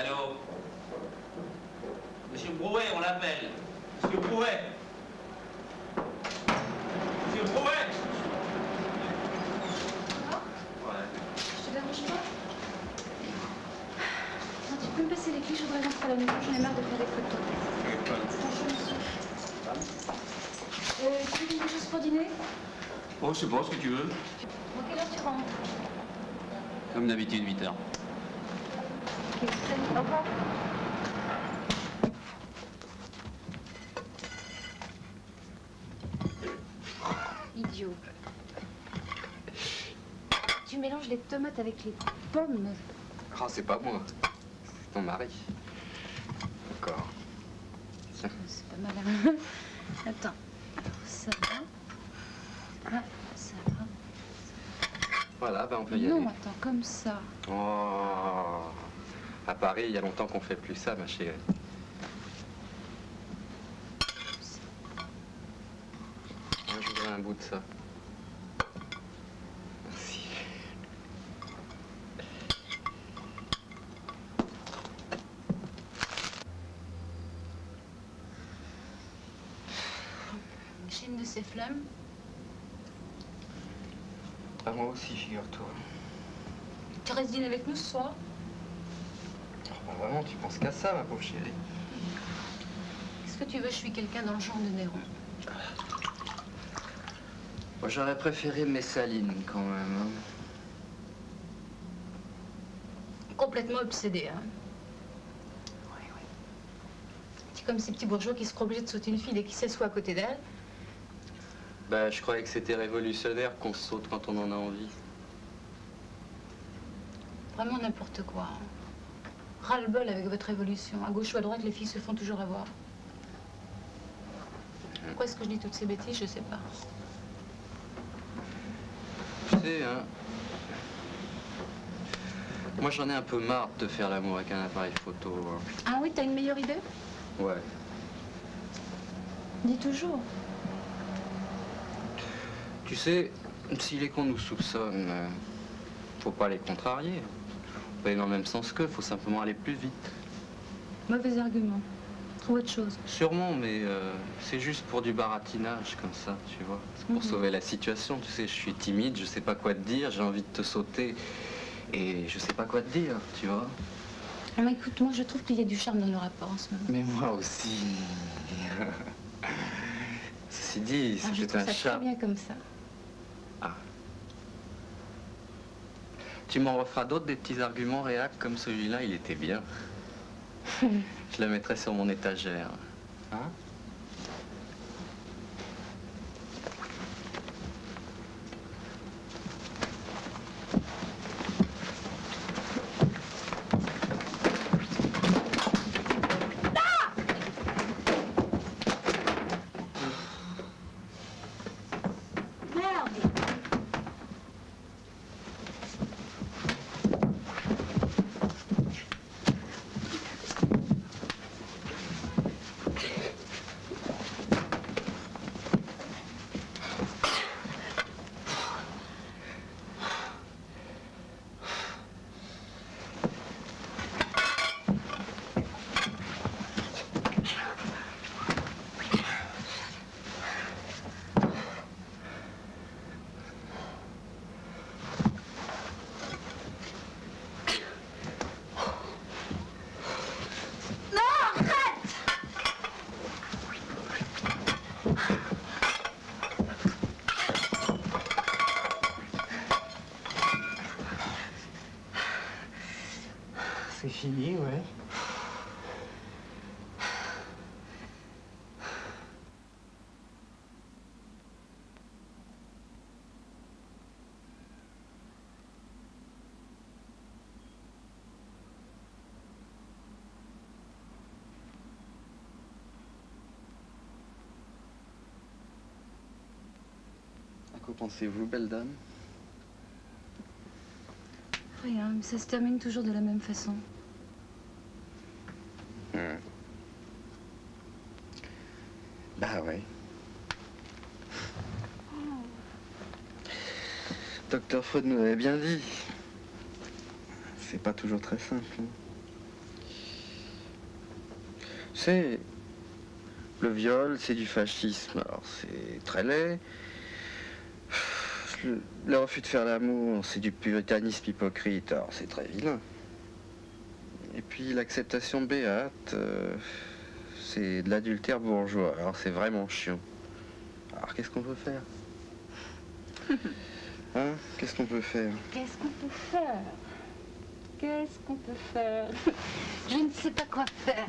Allô? Monsieur Brouet, on l'appelle. Monsieur Brouet. Monsieur Brouet. Ouais. Je te dérange pas? Non, tu peux me passer les clés, je voudrais rentrer à la maison, j'en ai marre de faire des photos. Tu veux quelque chose pour dîner? Oh, je sais pas ce que tu veux. À quelle heure tu rentres? Comme d'habitude, 8 h. Ok, salut, au revoir. Idiot. Tu mélanges les tomates avec les pommes. Oh, c'est pas moi. C'est ton mari. D'accord. Tiens. C'est pas mal. Hein. Attends. Alors, ça va. Ah, ça va. Voilà, ben on peut y aller. Non, attends, comme ça. Oh. À Paris, il y a longtemps qu'on fait plus ça, ma chérie. Moi, je voudrais un bout de ça. Merci. J'ai une de ces flammes. Ah, moi aussi, figure-toi. Tu restes dîner avec nous ce soir? Oh, bah, vraiment, tu penses qu'à ça, ma pauvre chérie. Qu'est-ce que tu veux? Je suis quelqu'un dans le genre de Néron. Moi, j'aurais préféré Messaline, quand même. Hein. Complètement obsédé, hein? Oui, oui. C'est comme ces petits bourgeois qui se croient obligés de sauter une fille et qui s'assoient à côté d'elle. Bah, je croyais que c'était révolutionnaire qu'on se saute quand on en a envie. Vraiment n'importe quoi. Hein. Ras-le-bol avec votre évolution. À gauche ou à droite, les filles se font toujours avoir. Pourquoi est-ce que je dis toutes ces bêtises? Je sais pas. Tu sais, hein. Moi, j'en ai un peu marre de faire l'amour avec un appareil photo. Hein. Ah oui, t'as une meilleure idée? Ouais. Dis toujours. Tu sais, si les cons nous soupçonnent, faut pas les contrarier. Faut aller dans le même sens qu'eux, faut simplement aller plus vite. Mauvais argument. Trouve autre chose. Sûrement, mais c'est juste pour du baratinage comme ça, tu vois. C'est pour sauver la situation, tu sais, je suis timide, je sais pas quoi te dire, j'ai envie de te sauter et je sais pas quoi te dire, tu vois. Ah, mais écoute, moi je trouve qu'il y a du charme dans nos rapports en ce moment. Mais moi aussi. Ceci dit, Ah, je c'est trouve un ça charme. très bien comme ça. Ah. Tu m'en referas d'autres, des petits arguments réac comme celui-là, il était bien. Je la mettrai sur mon étagère. Hein? C'est fini, ouais. À quoi pensez-vous, belle dame? Rien, mais ça se termine toujours de la même façon. Bah ouais. Docteur Freud nous avait bien dit. C'est pas toujours très simple. Hein. sais, le viol, c'est du fascisme. Alors, c'est très laid. Le refus de faire l'amour, c'est du puritanisme hypocrite. Alors, c'est très vilain. Et puis, l'acceptation béate, c'est de l'adultère bourgeois. Alors, c'est vraiment chiant. Alors, qu'est-ce qu'on peut faire? Hein? Qu'est-ce qu'on peut faire? Qu'est-ce qu'on peut faire? Qu'est-ce qu'on peut faire? Je ne sais pas quoi faire.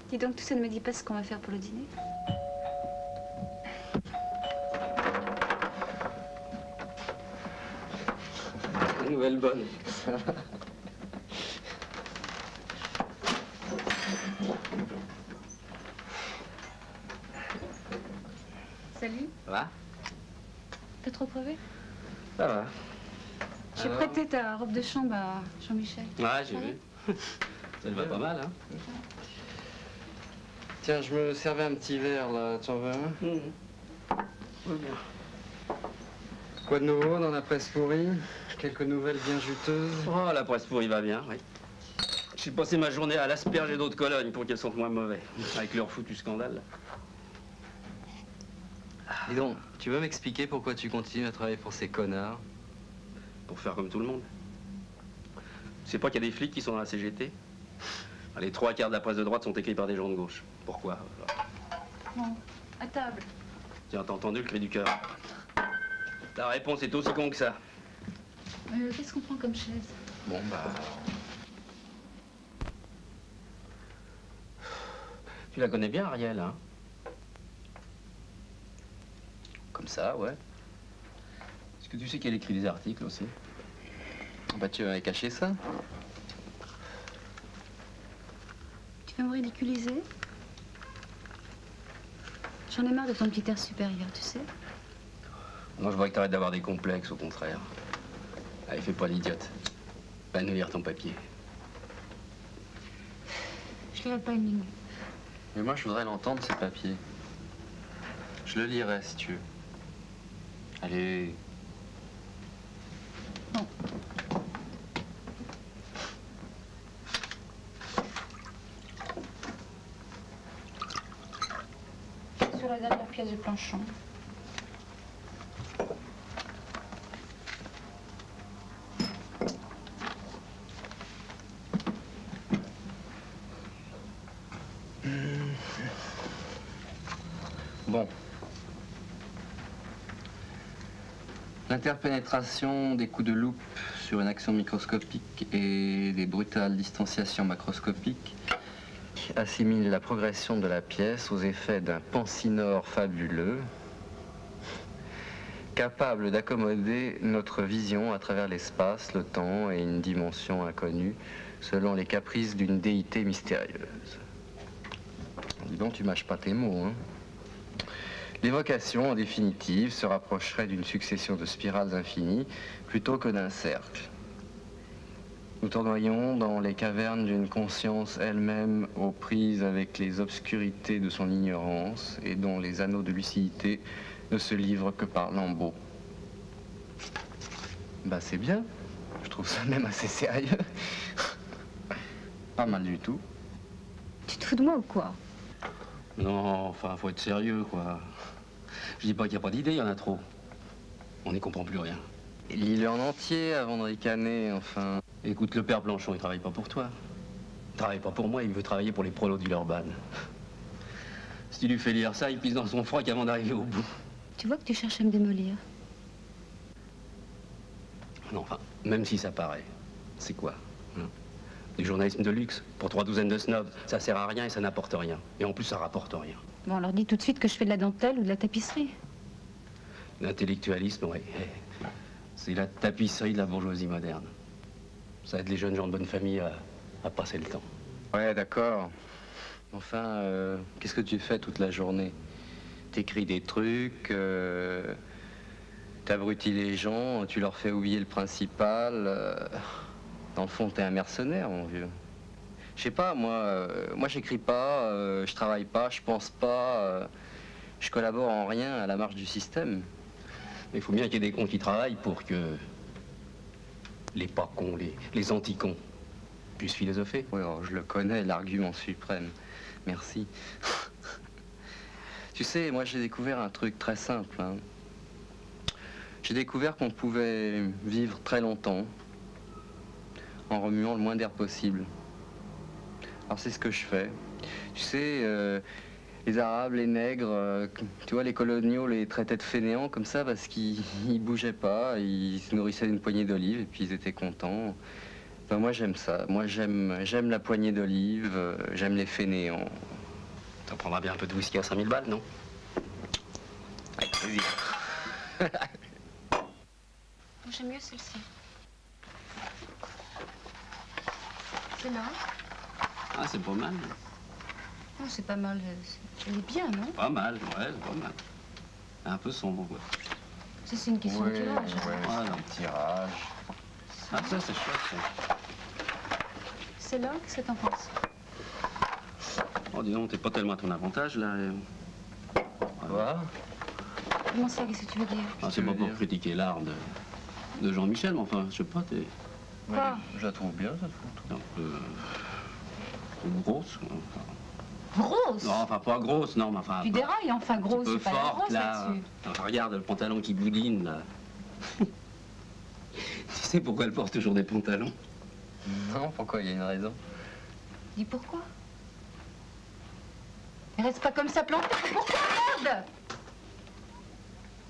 Dis donc, tout ça ne me dit pas ce qu'on va faire pour le dîner? Une nouvelle bonne. Salut. Ça va? T'as trop crevé? Ça va. J'ai prêté ta robe de chambre à Jean-Michel. Ouais, j'ai vu. Ça te va pas mal, hein? Tiens, je me servais un petit verre, là. Tu en veux un? Quoi de nouveau dans la presse pourrie? Quelques nouvelles bien juteuses? Oh, la presse pourrie va bien, oui. J'ai passé ma journée à l'asperger d'eau de Cologne pour qu'elles sentent moins mauvais. Avec leur foutu scandale. Dis donc, tu veux m'expliquer pourquoi tu continues à travailler pour ces connards? Pour faire comme tout le monde. Tu sais pas qu'il y a des flics qui sont dans la CGT? Les 3/4 de la presse de droite sont écrits par des gens de gauche. Pourquoi? Bon, à table. Tiens, t'as entendu le cri du cœur? Ta réponse est aussi con que ça. Qu'est-ce qu'on prend comme chaise? Bon, bah... Tu la connais bien, Ariel, hein? Comme ça, ouais. Est-ce que tu sais qu'elle écrit des articles aussi? Bah, tu vas cacher ça? Tu veux me ridiculiser? J'en ai marre de ton petit air supérieur, tu sais. Non, je voudrais que t'arrêtes d'avoir des complexes, au contraire. Allez, fais pas l'idiote. Va nous lire ton papier. Je lirai pas une ligne. Mais moi, je voudrais l'entendre, ce papier. Je le lirai, si tu veux. Allez. Bon. Sur la dernière pièce du planchon. Bon. L'interpénétration des coups de loupe sur une action microscopique et des brutales distanciations macroscopiques assimile la progression de la pièce aux effets d'un pansinore fabuleux, capable d'accommoder notre vision à travers l'espace, le temps et une dimension inconnue, selon les caprices d'une déité mystérieuse. Dis donc, tu mâches pas tes mots, hein? L'évocation, en définitive, se rapprocherait d'une succession de spirales infinies plutôt que d'un cercle. Nous tournoyons dans les cavernes d'une conscience elle-même aux prises avec les obscurités de son ignorance et dont les anneaux de lucidité ne se livrent que par lambeaux. Bah c'est bien, je trouve ça même assez sérieux. Pas mal du tout. Tu te fous de moi ou quoi? Non, enfin, faut être sérieux, quoi. Je dis pas qu'il n'y a pas d'idées, il y en a trop. On n'y comprend plus rien. Lis-le en entier avant de ricaner, enfin. Écoute, le père Blanchon, il travaille pas pour toi. Il travaille pas pour moi, il veut travailler pour les prolos d'Ulurban. Si tu lui fais lire ça, il pisse dans son froc avant d'arriver au bout. Tu vois que tu cherches à me démolir. Non, enfin, même si ça paraît, c'est quoi, hein? Du journalisme de luxe, pour 3 douzaines de snobs, ça sert à rien et ça n'apporte rien. Et en plus, ça rapporte rien. Bon, alors dis tout de suite que je fais de la dentelle ou de la tapisserie. L'intellectualisme, oui. C'est la tapisserie de la bourgeoisie moderne. Ça aide les jeunes gens de bonne famille à passer le temps. Ouais, d'accord. Enfin, qu'est-ce que tu fais toute la journée? T'écris des trucs, t'abrutis les gens, tu leur fais oublier le principal. Dans le fond, t'es un mercenaire, mon vieux. Je sais pas, moi j'écris pas, je travaille pas, je pense pas, je collabore en rien à la marche du système. Mais il faut bien qu'il y ait des cons qui travaillent pour que les pas cons, les anti-cons puissent philosopher. Oui, alors, je le connais, l'argument suprême. Merci. Tu sais, moi j'ai découvert un truc très simple. Hein. J'ai découvert qu'on pouvait vivre très longtemps en remuant le moins d'air possible. Alors c'est ce que je fais. Tu sais, les Arabes, les nègres, tu vois, les coloniaux les traitaient de fainéants comme ça parce qu'ils bougeaient pas, ils se nourrissaient d'une poignée d'olives et puis ils étaient contents. Enfin, moi j'aime ça. Moi j'aime la poignée d'olives, j'aime les fainéants. T'en prendras bien un peu de whisky à 5000 balles, non? Avec plaisir. J'aime mieux celle-ci. C'est là. Ah, c'est pas mal. Non, c'est pas mal. Elle est bien, non? Pas mal, ouais, c'est pas mal. Un peu sombre, ouais. Ça, c'est une question de tirage. Ouais, Voilà. c'est un tirage. Ah, ça, c'est chouette, ça. Celle-là, qu'est-ce que t'en penses? Oh, dis donc, t'es pas tellement à ton avantage, là. Quoi? Comment ça, qu'est-ce que tu veux dire? Ah, c'est pas pour critiquer l'art de Jean-Michel, mais enfin, je sais pas, t'es Quoi? Je la trouve bien, cette photo. un peu grosse. Enfin. Grosse? Non, enfin, pas grosse, non, mais enfin... Tu dérailles, enfin, un grosse, peu c'est pas la forte, grosse là. là-dessus. Enfin, regarde le pantalon qui boudine, là. Tu sais pourquoi elle porte toujours des pantalons? Non, pourquoi? Il y a une raison. Dis pourquoi? Elle reste pas comme ça plantée. Pourquoi, merde?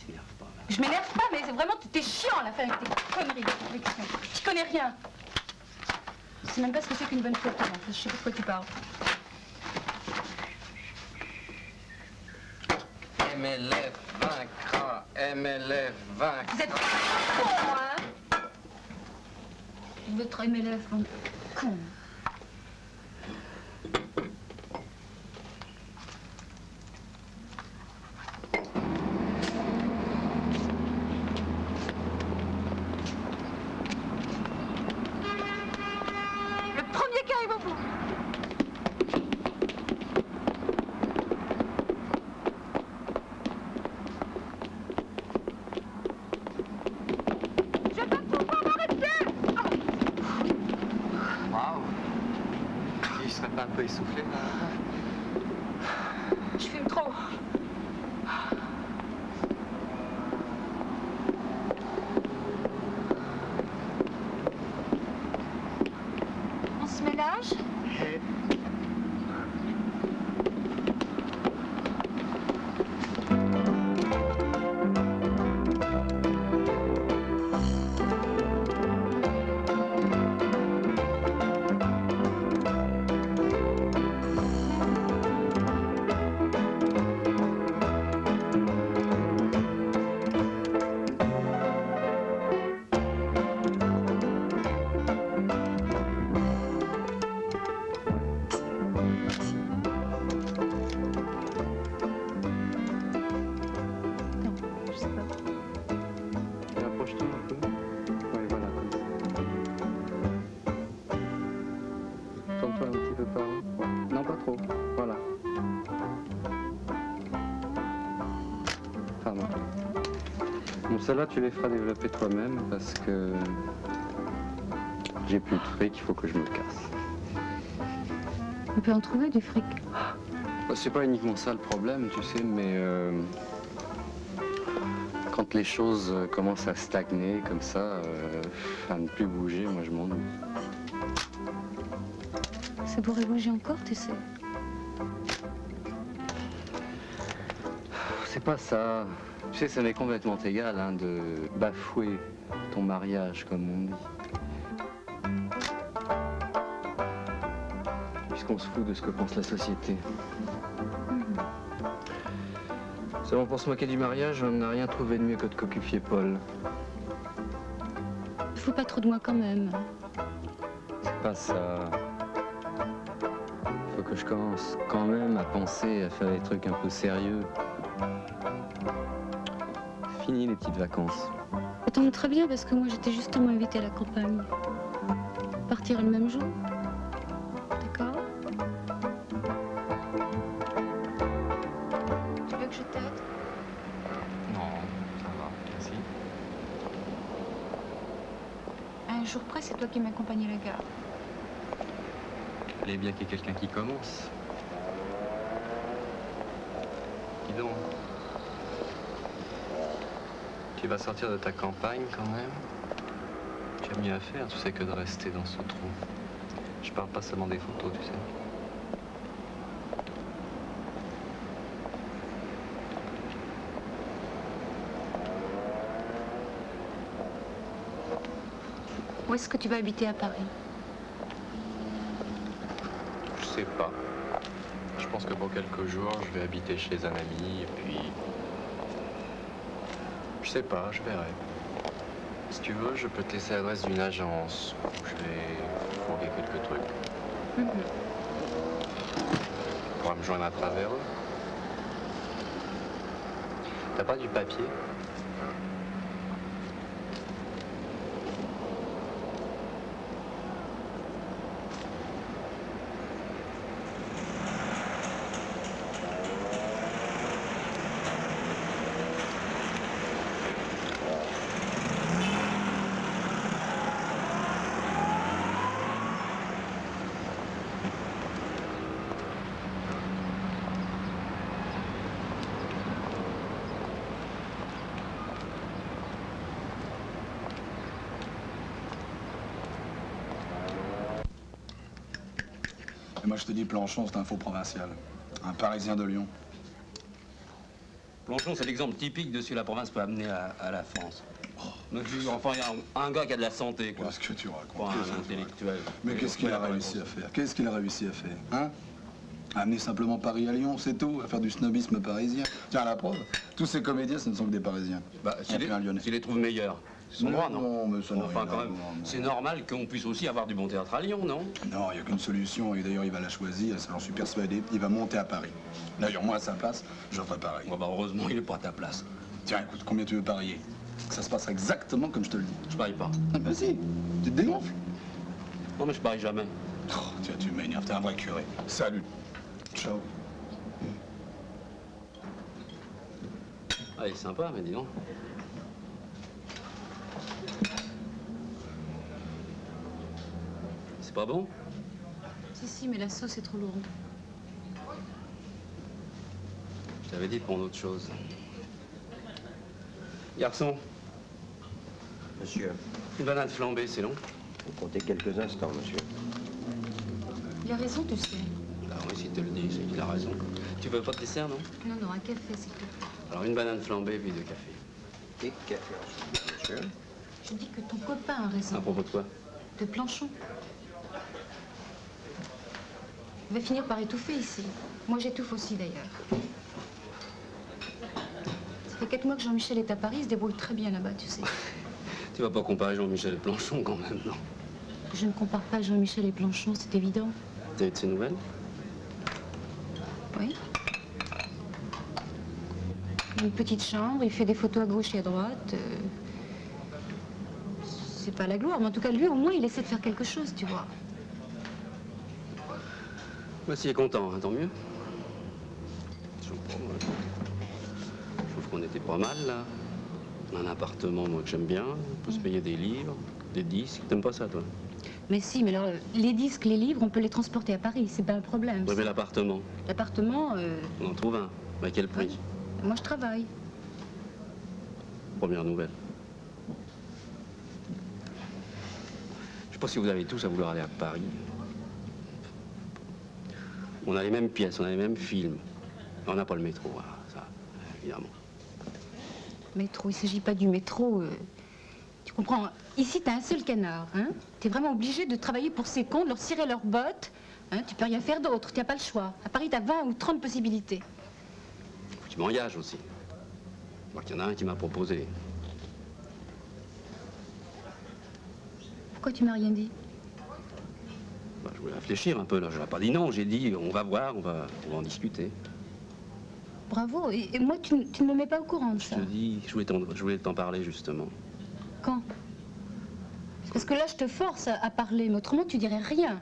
T'énerve pas, là. Je m'énerve pas, mais c'est vraiment, t'es chiant à la fin avec tes conneries de conviction. Tu connais rien. Je sais même pas ce que c'est qu'une bonne photo, en fait. Je sais pas de quoi tu parles. MLF vaincra, MLF vaincra. Vous êtes con, hein? Votre MLF, bon, con. Le premier qui arrive au bout. Je vais pouvoir m'arrêter. Waouh! Il serait pas un peu essoufflé, là? Je fume trop. On se mélange? Non, je sais pas. Rapproche-toi un peu. Oui, voilà, comme ça. Tourne-toi un petit peu par là. Ouais. Non, pas trop. Voilà. Pardon. Bon, celle-là, tu les feras développer toi-même parce que j'ai plus de fric, il faut que je me casse. On peut en trouver du fric. C'est pas uniquement ça le problème, tu sais, mais quand les choses commencent à stagner comme ça, à ne plus bouger, moi je m'ennuie. Ça pourrait bouger encore, tu sais. C'est pas ça. Tu sais, ça m'est complètement égal hein, de bafouer ton mariage, comme on dit. Puisqu'on se fout de ce que pense la société. Seulement pour se moquer du mariage, on n'a rien trouvé de mieux que de cocufier Paul. Faut pas trop de moi quand même. C'est pas ça. Faut que je commence quand même à penser à faire des trucs un peu sérieux. Fini les petites vacances. Ça tombe très bien parce que moi j'étais justement invitée à la campagne. Partir le même jour. D'accord? Tu veux que je t'aide? Non, ça va, merci. À un jour près, c'est toi qui m'accompagne à la gare. Il fallait bien qu'il y ait quelqu'un qui commence. donc. Tu vas sortir de ta campagne quand même. Tu as mieux à faire, tu sais, que de rester dans ce trou. Je parle pas seulement des photos, tu sais. Où est-ce que tu vas habiter à Paris? Je sais pas. Je pense que pour quelques jours, je vais habiter chez un ami, et puis... Je sais pas, je verrai. Si tu veux, je peux te laisser l'adresse d'une agence où je vais fourguer quelques trucs. Tu pourras me joindre à travers eux. T'as pas du papier? Et moi, je te dis, Planchon, c'est un faux provincial. Un Parisien de Lyon. Planchon, c'est l'exemple typique de ce que la province peut amener à la France. Enfin, il y a un gars qui a de la santé, quoi. Qu'est-ce que tu racontes? Pas un intellectuel. Mais qu'est-ce qu'il a réussi à faire? Qu'est-ce qu'il a réussi à faire? Hein? À amener simplement Paris à Lyon, c'est tout. À faire du snobisme parisien. Tiens, la preuve, tous ces comédiens, ce ne sont que des Parisiens. Bah, s'il les trouve meilleurs. C'est son droit, non? Non, mais ça n'a Enfin, rien quand à même, voir, non. c'est normal qu'on puisse aussi avoir du bon théâtre à Lyon, non? Non, il n'y a qu'une solution, et d'ailleurs, il va la choisir, ça j'en suis persuadé. Il va monter à Paris. D'ailleurs, moi, à sa place, je ferai pareil. Bah, heureusement, il n'est pas à ta place. Tiens, écoute, combien tu veux parier? Que ça se passera exactement comme je te le dis. Je parie pas. Ah, bah si, tu te dégonfles. Non, mais je parie jamais. Oh, tiens, tu m'énerves, t'es un vrai curé. Salut. Ciao. Ah, il est sympa, mais dis donc. C'est pas bon? Si, mais la sauce est trop lourde. Je t'avais dit de prendre autre chose. Garçon, Monsieur, une banane flambée, c'est long? vous comptez quelques instants, monsieur. Il a raison, tu sais. Ah oui, si tu le dis, c'est qu'il a raison. Tu veux pas de dessert, non? Non, un café, s'il te plaît. Alors, une banane flambée, puis 2 cafés. Et café ensuite, monsieur. Je dis que ton copain a À raison. propos de quoi? De Planchon. Il va finir par étouffer ici. Moi, j'étouffe aussi, d'ailleurs. Ça fait 4 mois que Jean-Michel est à Paris, il se débrouille très bien là-bas, tu sais. Tu vas pas comparer Jean-Michel et Planchon, quand même, non? Je ne compare pas Jean-Michel et Planchon, c'est évident. T'as eu de ses nouvelles? Oui. Il a une petite chambre, il fait des photos à gauche et à droite. C'est pas la gloire, mais en tout cas, lui, au moins, il essaie de faire quelque chose, tu vois. Bah, s'il est content, hein, tant mieux. Je trouve qu'on était pas mal, là. On a un appartement, moi, que j'aime bien. On peut se payer des livres, des disques. T'aimes pas ça, toi? Mais si, mais alors, les disques, les livres, on peut les transporter à Paris, c'est pas un problème. Ouais, mais l'appartement, L'appartement, on en trouve un. Mais à quel prix? moi, je travaille. Première nouvelle. Je sais pas si vous avez tous à vouloir aller à Paris. On a les mêmes pièces, on a les mêmes films. On n'a pas le métro, voilà, ça, évidemment. Métro, il s'agit pas du métro. Tu comprends? Ici, t'as un seul canard, hein? T'es vraiment obligé de travailler pour ces cons, de leur cirer leurs bottes. Hein? Tu peux rien faire d'autre, t'as pas le choix. À Paris, t'as 20 ou 30 possibilités. Faut que tu m'engages aussi. Moi, qu'il y en a un qui m'a proposé. Pourquoi tu m'as rien dit? Bah, je voulais réfléchir un peu, là. Je n'ai pas dit non, j'ai dit on va voir, on va en discuter. Bravo, et moi, tu ne me mets pas au courant de Je ça. te dis, je voulais t'en parler, justement. Quand? Parce que là, je te force à parler, mais autrement, tu dirais rien.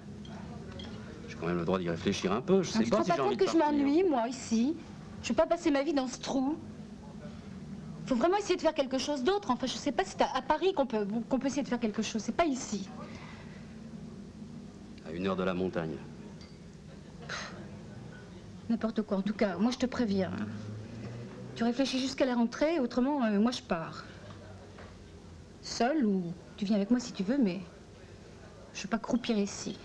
J'ai quand même le droit d'y réfléchir un peu. Je sais Tu te pas rends si pas j'ai envie compte de que je partir. m'ennuie, moi, ici? Je veux pas passer ma vie dans ce trou. Faut vraiment essayer de faire quelque chose d'autre. Enfin, je sais pas si c'est à Paris qu'on peut essayer de faire quelque chose. C'est pas ici. À 1 heure de la montagne. N'importe quoi. En tout cas, moi, je te préviens. Hein. Tu réfléchis jusqu'à la rentrée, autrement, moi je pars. Seule ou tu viens avec moi si tu veux, mais je ne veux pas croupir ici.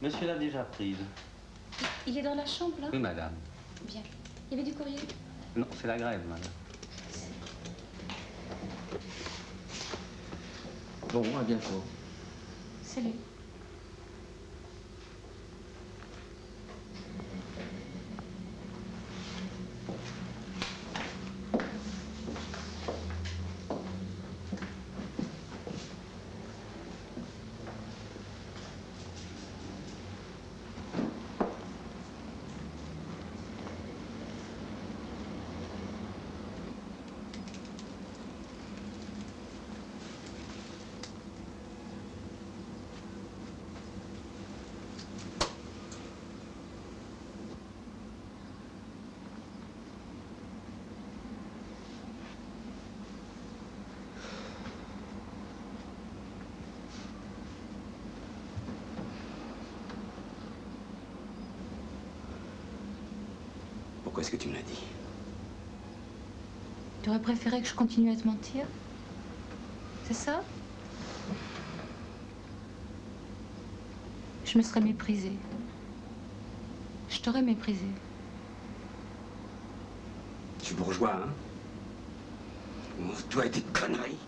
Monsieur l'a déjà prise. Il est dans la chambre, là? Oui, madame. Bien. Il y avait du courrier? Non, c'est la grève, madame. Bon, à bientôt. Salut. Pourquoi est-ce que tu me l'as dit? Tu aurais préféré que je continue à te mentir? C'est ça? Je me serais méprisée. Je t'aurais méprisée. Tu es bourgeois, hein? Toi et tes conneries.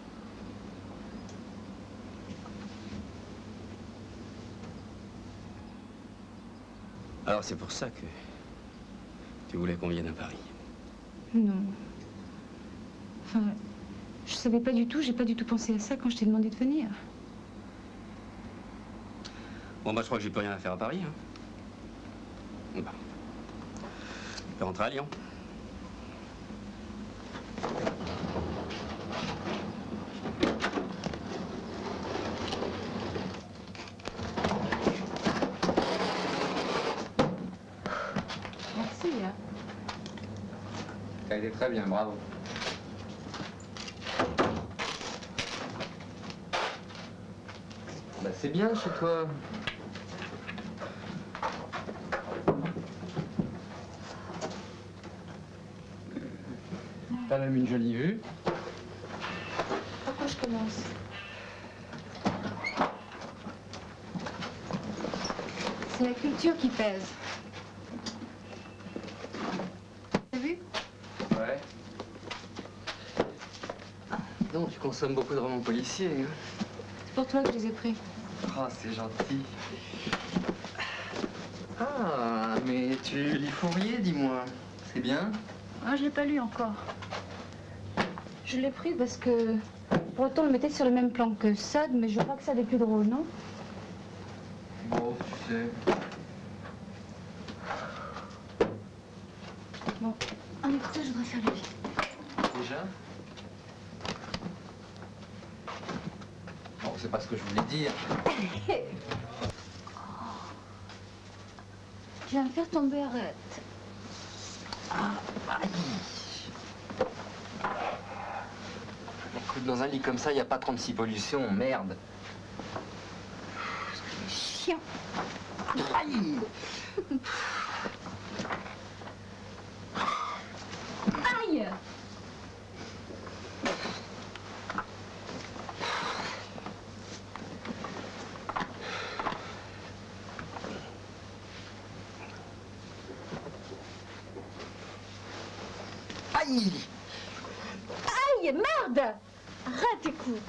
Alors c'est pour ça que tu voulais qu'on vienne à Paris? Non. Enfin, je savais pas du tout, j'ai pas du tout pensé à ça quand je t'ai demandé de venir. Bon, bah je crois que j'ai plus rien à faire à Paris, hein. Bah, je peux rentrer à Lyon. Merci, hein. Ça a été très bien, bravo. Bah c'est bien chez toi. T'as même une jolie vue. Pourquoi je commence? C'est la culture qui pèse. T'as vu? Ouais. Donc tu consommes beaucoup de romans policiers, hein? C'est pour toi que je les ai pris. Oh, c'est gentil. Ah, mais tu lis Fourier, dis-moi. C'est bien? Ah, je l'ai pas lu encore. Je l'ai pris parce que pour autant le mettait sur le même plan que Sade, mais je crois que Sade est plus drôle, non? Bon, tu sais. Bon, en écoutant, je voudrais faire le lit. Déjà? Bon, c'est pas ce que je voulais dire. Tu vas me faire tomber, arrête. Écoute, dans un lit comme ça, il n'y a pas 36 pollutions, merde. Chien. Aïe! Aïe! Aïe! Aïe, merde! Arrête tes coups.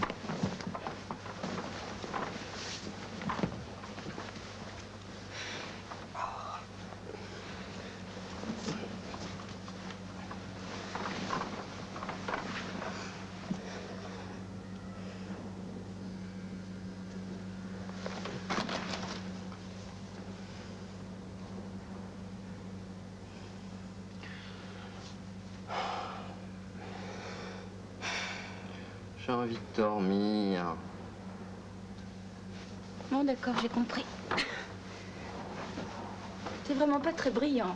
J'ai envie de dormir. Bon, d'accord, j'ai compris. T'es vraiment pas très brillant.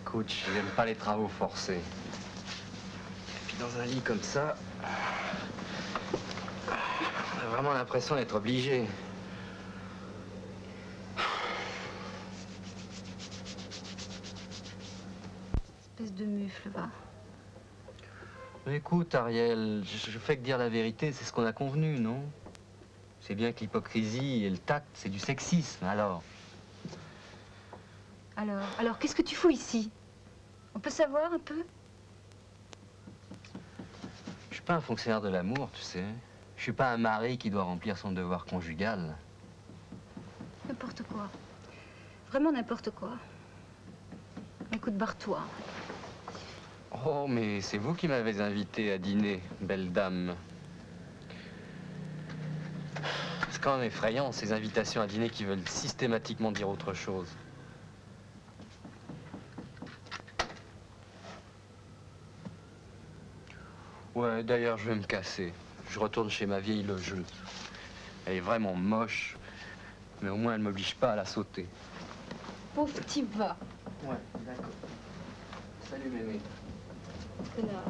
Écoute, je n'aime pas les travaux forcés. Et puis dans un lit comme ça, on a vraiment l'impression d'être obligé. Espèce de mufle, va. Mais écoute, Ariel, je fais que dire la vérité, c'est ce qu'on a convenu, non? C'est bien que l'hypocrisie et le tact, c'est du sexisme, alors. Alors, qu'est-ce que tu fous ici? On peut savoir un peu? Je suis pas un fonctionnaire de l'amour, tu sais. Je suis pas un mari qui doit remplir son devoir conjugal. N'importe quoi. Vraiment n'importe quoi. Écoute, barre-toi. Oh, mais c'est vous qui m'avez invité à dîner, belle dame. C'est quand même effrayant, ces invitations à dîner qui veulent systématiquement dire autre chose. Ouais, d'ailleurs, je vais me casser. Je retourne chez ma vieille logeuse. Elle est vraiment moche, mais au moins elle ne m'oblige pas à la sauter. Pauvre type, va. Ouais, d'accord. Salut, mémé. Connard.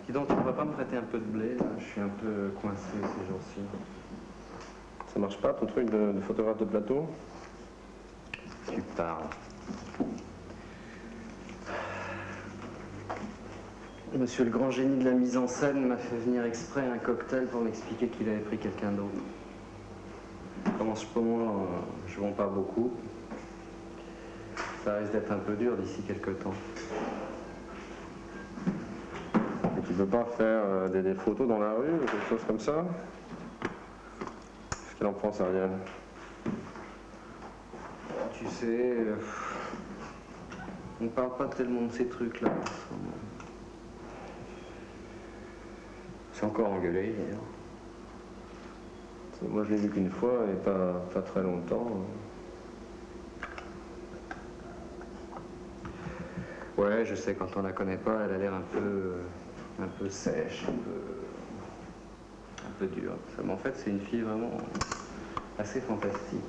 Dis donc, tu ne vas pas me prêter un peu de blé, là? Je suis un peu coincé ces jours-ci. Ça marche pas ton truc de photographe de plateau? Tu parles. Monsieur le grand génie de la mise en scène m'a fait venir exprès un cocktail pour m'expliquer qu'il avait pris quelqu'un d'autre. Comme en ce moment, je vends pas beaucoup. Ça risque d'être un peu dur d'ici quelques temps. Et tu peux pas faire des photos dans la rue ou quelque chose comme ça? Qu'est-ce qu'elle en pense, Ariel? Tu sais, on parle pas tellement de ces trucs-là. C'est encore engueulé, d'ailleurs. Moi, je l'ai vu qu'une fois et pas très longtemps. Ouais, je sais, quand on la connaît pas, elle a l'air un peu sèche, un peu dure. Mais en fait, c'est une fille vraiment assez fantastique.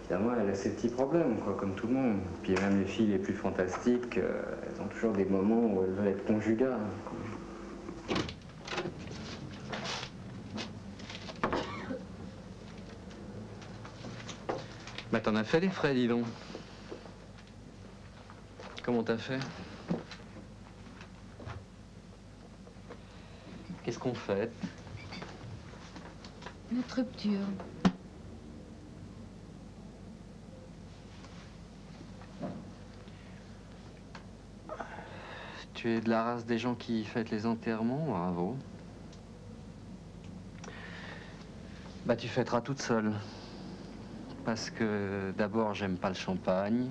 Évidemment, elle a ses petits problèmes, quoi, comme tout le monde. Puis même les filles les plus fantastiques, elles ont toujours des moments où elles veulent être conjugales, quoi. Bah, t'en as fait des frais, dis donc. Comment t'as fait? Qu'est-ce qu'on fait? Notre rupture. Tu es de la race des gens qui fêtent les enterrements, bravo. Bah, tu fêteras toute seule. Parce que d'abord, j'aime pas le champagne.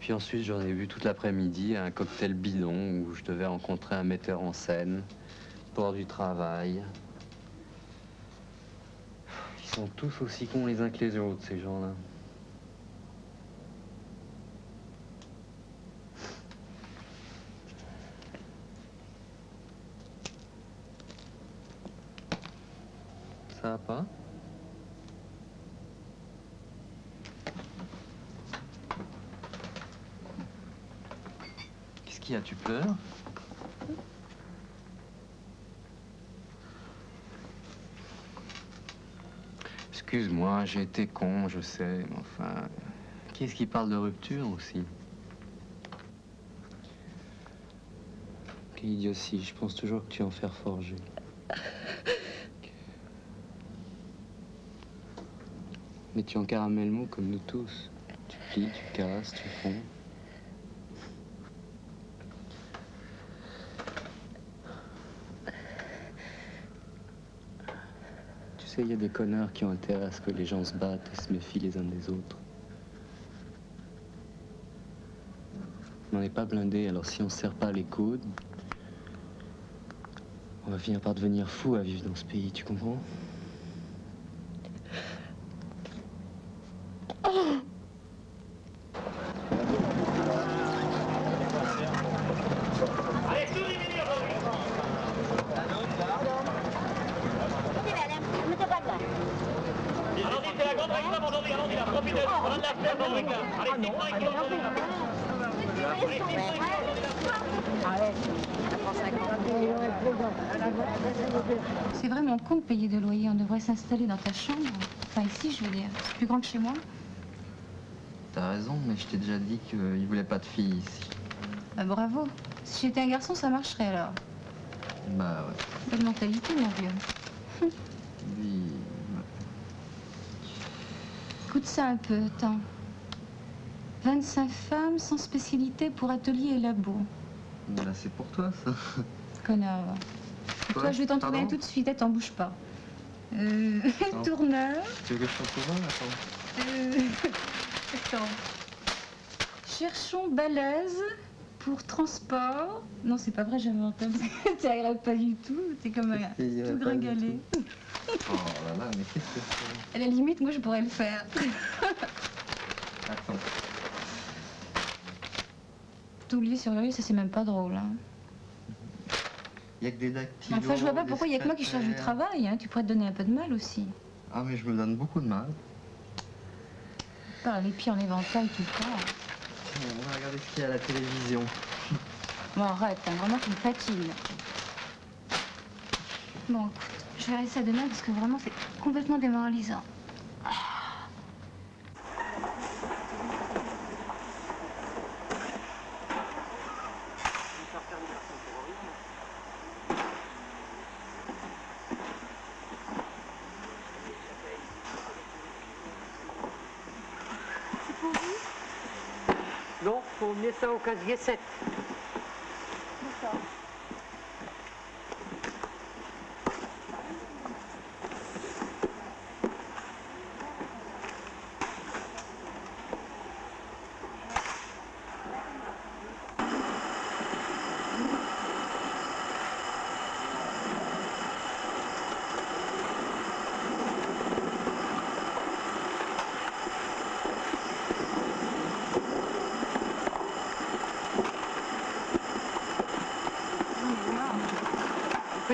Puis ensuite, j'en ai bu toute l'après-midi à un cocktail bidon où je devais rencontrer un metteur en scène pour du travail. Ils sont tous aussi cons les uns que les autres, ces gens-là. Ça va pas? Qu'est-ce qu'il y a, tu pleures? Excuse-moi, j'ai été con, je sais, mais enfin... Qui est-ce qui parle de rupture aussi? Quelle idiotie, je pense toujours que tu es en fer forgé. Mais tu es en caramel mou comme nous tous. Tu plies, tu casses, tu fonds. Tu sais, il y a des connards qui ont intérêt à ce que les gens se battent et se méfient les uns des autres. On n'est pas blindé, alors si on se serre pas les coudes, on va finir par devenir fou à vivre dans ce pays, tu comprends? C'est vraiment con de payer de loyer. On devrait s'installer dans ta chambre. Enfin, ici, je veux dire. C'est plus grand que chez moi. T'as raison, mais je t'ai déjà dit qu'il voulait pas de fille ici. Bah, bravo. Si j'étais un garçon, ça marcherait alors. Bah ouais. Belle mentalité, mon vieux. Lui... Écoute ça un peu, attends. 25 femmes sans spécialité pour atelier et labo. Là, c'est pour toi, ça. Connard. Quoi? Toi, je vais t'en trouver un Pardon? tout de suite, t'en bouge pas. Tourneur. Tu veux que je t'en trouve un? Attends. Attends. Cherchons balèze pour transport. Non, c'est pas vrai, j'invente. Ça irait pas du tout. T'es comme un Ça irait tout pas du gringalé. Oh là là, mais qu'est-ce que c'est? À la limite, moi, je pourrais le faire. Attends. T'oublier sur le lit, ça c'est même pas drôle. Hein. Il y a que des dactylos. Enfin, je vois pas des pourquoi il y a que moi qui cherche du secrétaires. travail. Hein. Tu pourrais te donner un peu de mal aussi. Ah, mais je me donne beaucoup de mal. Pas les pieds en éventail tout le temps. Tiens, on va regarder ce qu'il y a à la télévision. Bon, arrête, hein, vraiment, tu me fatigues. Bon, écoute, je verrai ça demain parce que vraiment, c'est complètement démoralisant. Non, faut emmener ça au casier 7. D'accord.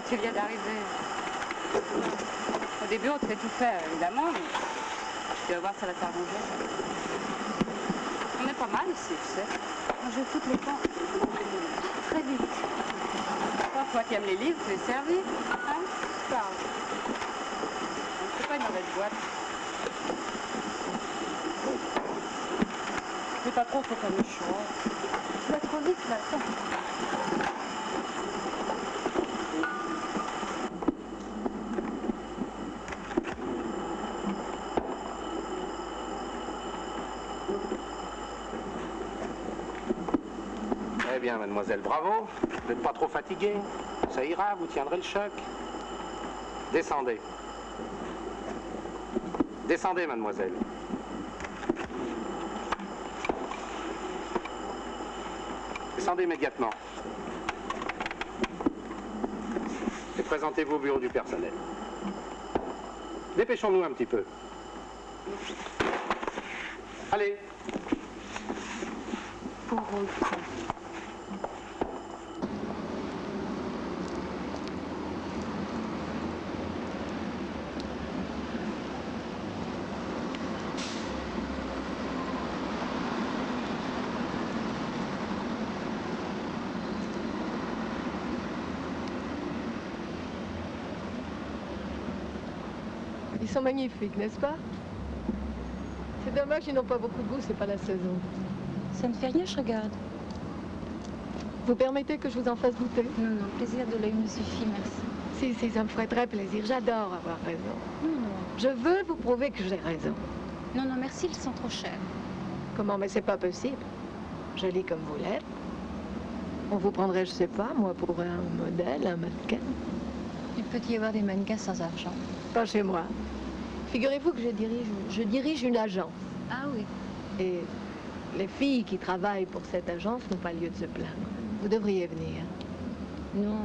Tu viens d'arriver. Au début, on te fait tout faire, évidemment, mais tu vas voir, ça va t'arranger. On est pas mal ici, tu sais. On joue toutes les temps. Très vite. Toi qui aimes les livres, tu es servi. Hein? Parle. C'est pas une mauvaise boîte. C'est pas trop, faut pas méchant. Tu vas trop vite, là, attends. Eh bien, mademoiselle, bravo. Vous n'êtes pas trop fatiguée. Ça ira, vous tiendrez le choc. Descendez. Descendez, mademoiselle. Descendez immédiatement. Et présentez-vous au bureau du personnel. Dépêchons-nous un petit peu. Allez. Pour autre. Ils sont magnifiques, n'est-ce pas? C'est dommage, ils n'ont pas beaucoup de goût, c'est pas la saison. Ça ne fait rien, je regarde. Vous permettez que je vous en fasse goûter? Non, non, plaisir de l'œil me suffit, merci. Si, ça me ferait très plaisir. J'adore avoir raison. Non, Je veux vous prouver que j'ai raison. non, non, merci, ils sont trop chers. Comment? Mais c'est pas possible. Jolie comme vous l'êtes. On vous prendrait, je sais pas, moi, pour un modèle, un mannequin. Il peut y avoir des mannequins sans argent. Pas chez moi. Figurez-vous que je dirige une agence. Ah oui. Et Les filles qui travaillent pour cette agence n'ont pas lieu de se plaindre. Vous devriez venir. Non.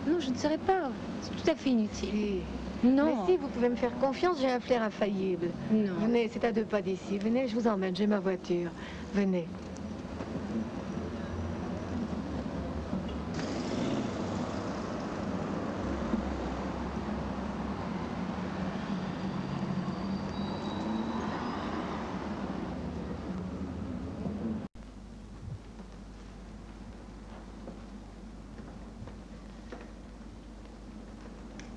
Non, je ne serai pas. C'est tout à fait inutile. Non. Mais si, vous pouvez me faire confiance, j'ai un flair infaillible. Non. Venez, c'est à 2 pas d'ici. Venez, je vous emmène, j'ai ma voiture. Venez.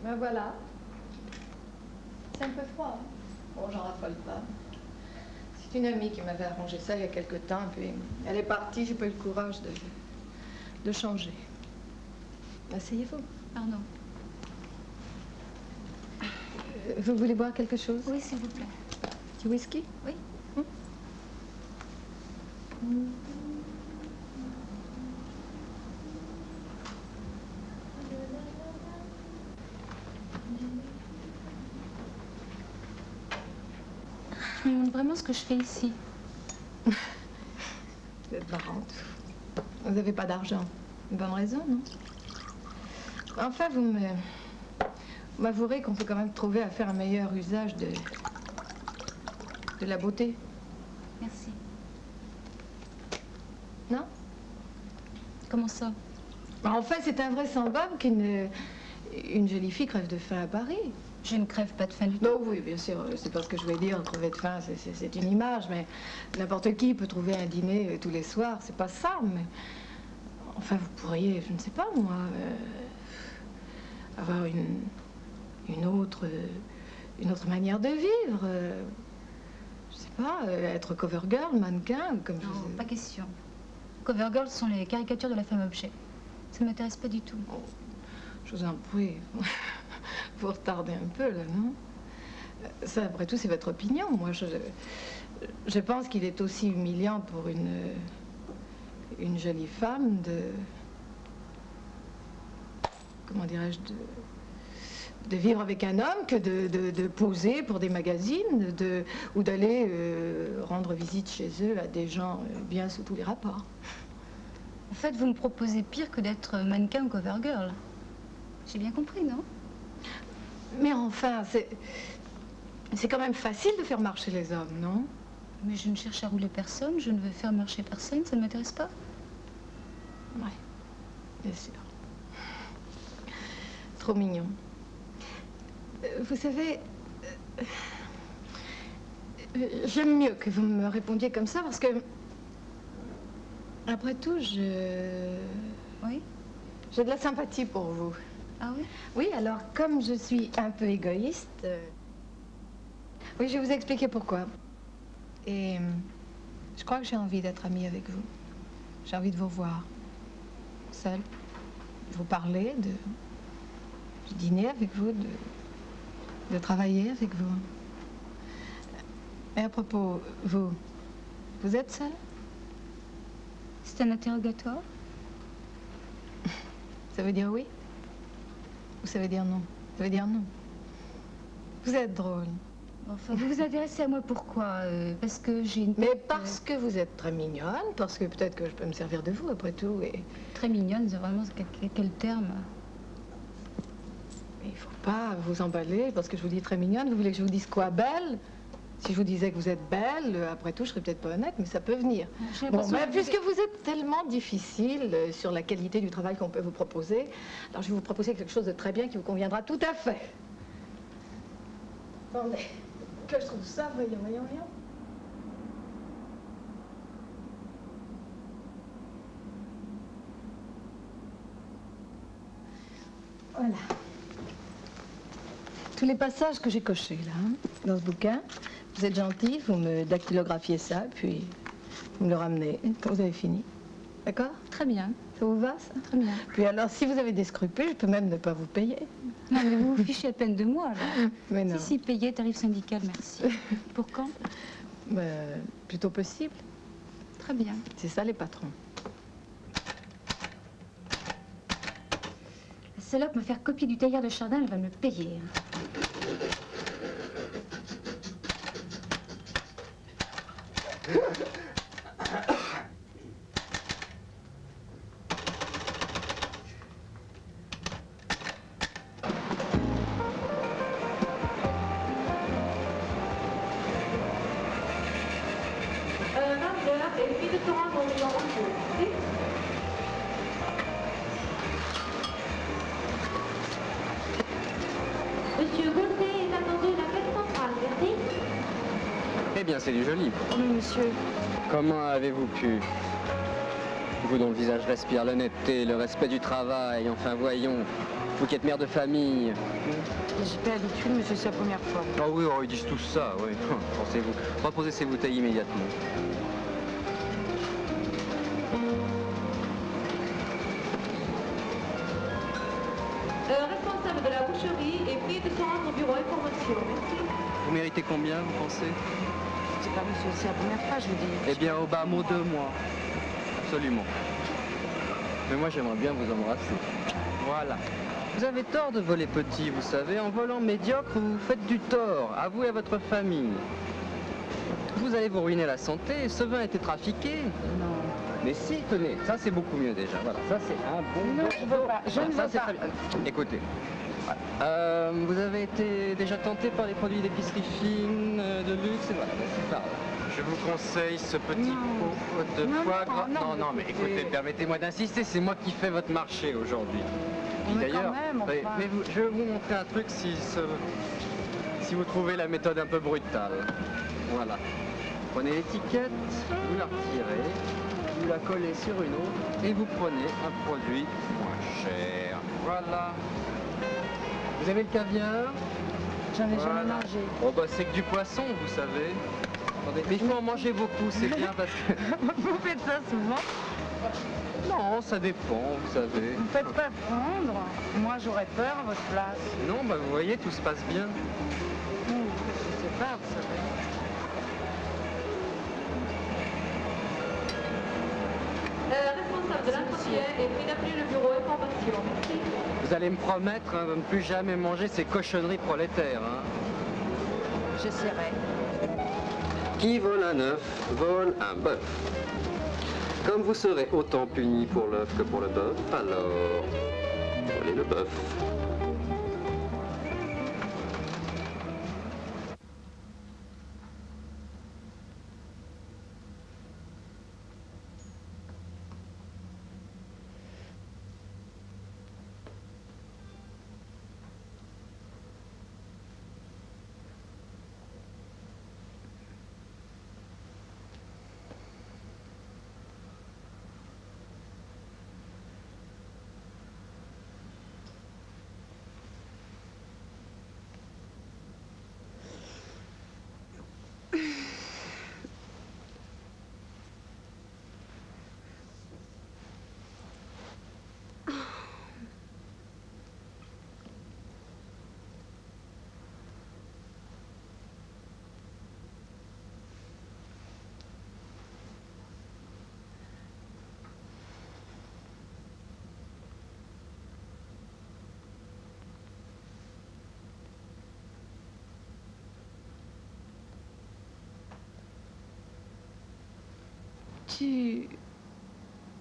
Ben voilà. C'est un peu froid. Hein? Bon, j'en raffole pas. C'est une amie qui m'avait arrangé ça il y a quelque temps, puis elle est partie, j'ai pas eu le courage de changer. Asseyez-vous. Pardon. Vous voulez boire quelque chose? Oui, s'il vous plaît. Du whisky? Oui. Je me demande vraiment ce que je fais ici. Vous êtes marrante. Vous n'avez pas d'argent. Une bonne raison, non? Enfin, vous m'avouerez qu'on peut quand même trouver à faire un meilleur usage de la beauté. Merci. Non? Comment ça? En fait, c'est invraisemblable qu'une jolie fille crève de faim à Paris. Je ne crève pas de faim du tout. Non, oui, bien sûr, c'est pas ce que je voulais dire, crever de faim, c'est une image, mais n'importe qui peut trouver un dîner tous les soirs, c'est pas ça, mais... Enfin, vous pourriez, je ne sais pas, moi, avoir une autre manière de vivre. Je sais pas, être cover girl, mannequin, comme Non, je... pas question. Cover girls sont les caricatures de la femme objet. Ça ne m'intéresse pas du tout. Oh, je vous en prie. Vous retardez un peu, là, non? Ça, après tout, c'est votre opinion. Moi, je pense qu'il est aussi humiliant pour une jolie femme de... Comment dirais-je? De vivre avec un homme que de poser pour des magazines ou d'aller rendre visite chez eux à des gens bien sous tous les rapports. En fait, vous me proposez pire que d'être mannequin ou cover girl. J'ai bien compris, non? Mais enfin, c'est quand même facile de faire marcher les hommes, non? Mais je ne cherche à rouler personne, je ne veux faire marcher personne, ça ne m'intéresse pas. Oui, bien sûr. Trop mignon. Vous savez, j'aime mieux que vous me répondiez comme ça parce que, après tout, Oui? J'ai de la sympathie pour vous. Ah oui? Oui, alors, comme je suis un peu égoïste... Oui, je vais vous expliquer pourquoi. Et je crois que j'ai envie d'être amie avec vous. J'ai envie de vous voir, seule, de vous parler, de dîner avec vous, de travailler avec vous. Et à propos, vous êtes seule? C'est un interrogatoire? Ça veut dire oui? Ou ça veut dire non? Ça veut dire non. Vous êtes drôle. Enfin, vous vous intéressez à moi pourquoi? Parce que j'ai une... Mais parce que vous êtes très mignonne, parce que peut-être que je peux me servir de vous, après tout, et... Très mignonne, c'est vraiment quel terme? Il ne faut pas vous emballer, parce que je vous dis très mignonne. Vous voulez que je vous dise quoi, belle? Si je vous disais que vous êtes belle, après tout, je serais peut-être pas honnête, mais ça peut venir. Bon, mais puisque vous êtes tellement difficile sur la qualité du travail qu'on peut vous proposer, alors je vais vous proposer quelque chose de très bien qui vous conviendra tout à fait. Attendez, que je trouve ça, voyons. Voilà. Tous les passages que j'ai cochés, là, hein, dans ce bouquin, vous êtes gentil, vous me dactylographiez ça, puis vous me le ramenez quand vous avez fini. D'accord? Très bien. Ça vous va, ça? Très bien. Puis alors, si vous avez des scrupules, je peux même ne pas vous payer. Non, mais vous vous fichez à peine de moi, alors. Mais non. Si, payé, tarif syndical, merci. Pour quand? Plutôt possible. Très bien. C'est ça, les patrons. La salope me faire copier du tailleur de Chardin, elle va me payer. Et puis de te rendre au numéro 2. Monsieur Gauthier est attendu à la caisse centrale, merci. Eh bien, c'est du joli. Oh, mais monsieur. Comment avez-vous pu? Vous dont le visage respire l'honnêteté, le respect du travail, enfin voyons, vous qui êtes mère de famille. J'ai pas l'habitude, monsieur, c'est la première fois. Oh oui, oh, ils disent tout ça, oui. Pensez-vous. Reposez ces bouteilles immédiatement. Responsable de la boucherie et puis de se rendre au bureau information, merci. Vous méritez combien, vous pensez? Je sais pas, monsieur, c'est la première fois, je vous dis. Eh bien, au bas mot 2 mois. Absolument. Mais moi, j'aimerais bien vous embrasser. Voilà. Vous avez tort de voler petit, vous savez. En volant médiocre, vous faites du tort. À vous et à votre famille. Vous allez vous ruiner la santé. Ce vin a été trafiqué. Non. Mais si, tenez, ça c'est beaucoup mieux déjà. Voilà, ça c'est un bon... Non, je veux pas. Je ne veux c'est pas. très bien. Écoutez, voilà. Vous avez été déjà tenté par les produits d'épicerie fine, de luxe, et voilà, c'est par là. Je vous conseille ce petit pot de foie gras. Non, mais écoutez, permettez-moi d'insister, c'est moi qui fais votre marché aujourd'hui. D'ailleurs, je vais vous montrer un truc si vous trouvez la méthode un peu brutale. Voilà. Prenez l'étiquette, vous la retirez, vous la collez sur une autre et vous prenez un produit moins cher. Voilà. Vous avez le caviar? J'en ai jamais mangé. Oh bah c'est que du poisson, vous savez. Attendez, mais il faut en manger beaucoup, c'est bien parce que... Vous faites ça souvent? Non, ça dépend, vous savez. Vous faites pas prendre. Moi, j'aurais peur à votre place. Non, bah vous voyez, tout se passe bien. Je sais pas, vous savez. Responsable de l'entretien et puis d'appeler le bureau information, merci. Vous allez me promettre de ne plus jamais manger ces cochonneries prolétaires, hein. J'essaierai. Qui vole un œuf, vole un bœuf. Comme vous serez autant puni pour l'œuf que pour le bœuf, alors volez le bœuf.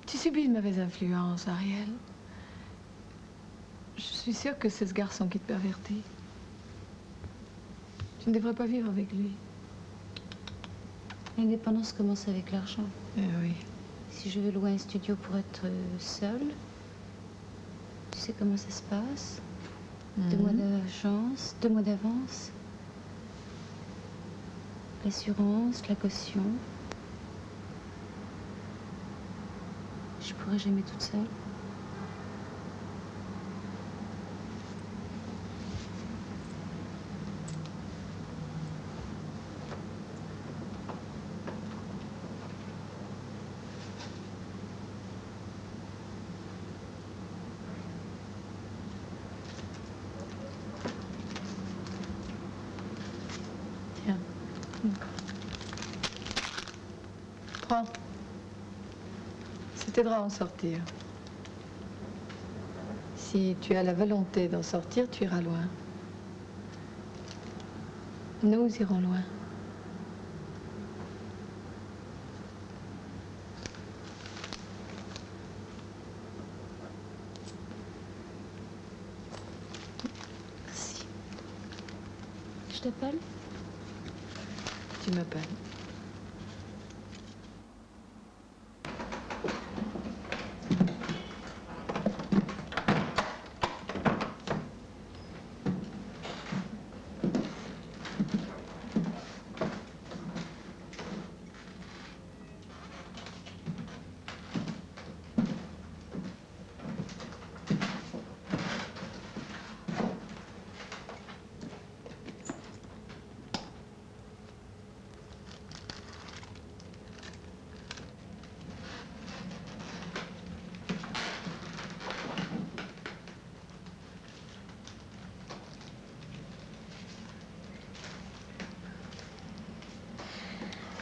Tu subis une mauvaise influence, Ariel. Je suis sûre que c'est ce garçon qui te pervertit. Tu ne devrais pas vivre avec lui. L'indépendance commence avec l'argent. Eh oui. Si je veux louer un studio pour être seule, tu sais comment ça se passe? 2 mois d'agence, 2 mois d'avance. L'assurance, la caution. Je pourrais jamais toute seule. Tiens. Prends. Ça t'aidera à en sortir. Si tu as la volonté d'en sortir, tu iras loin. Nous irons loin. Je t'appelle? Tu m'appelles.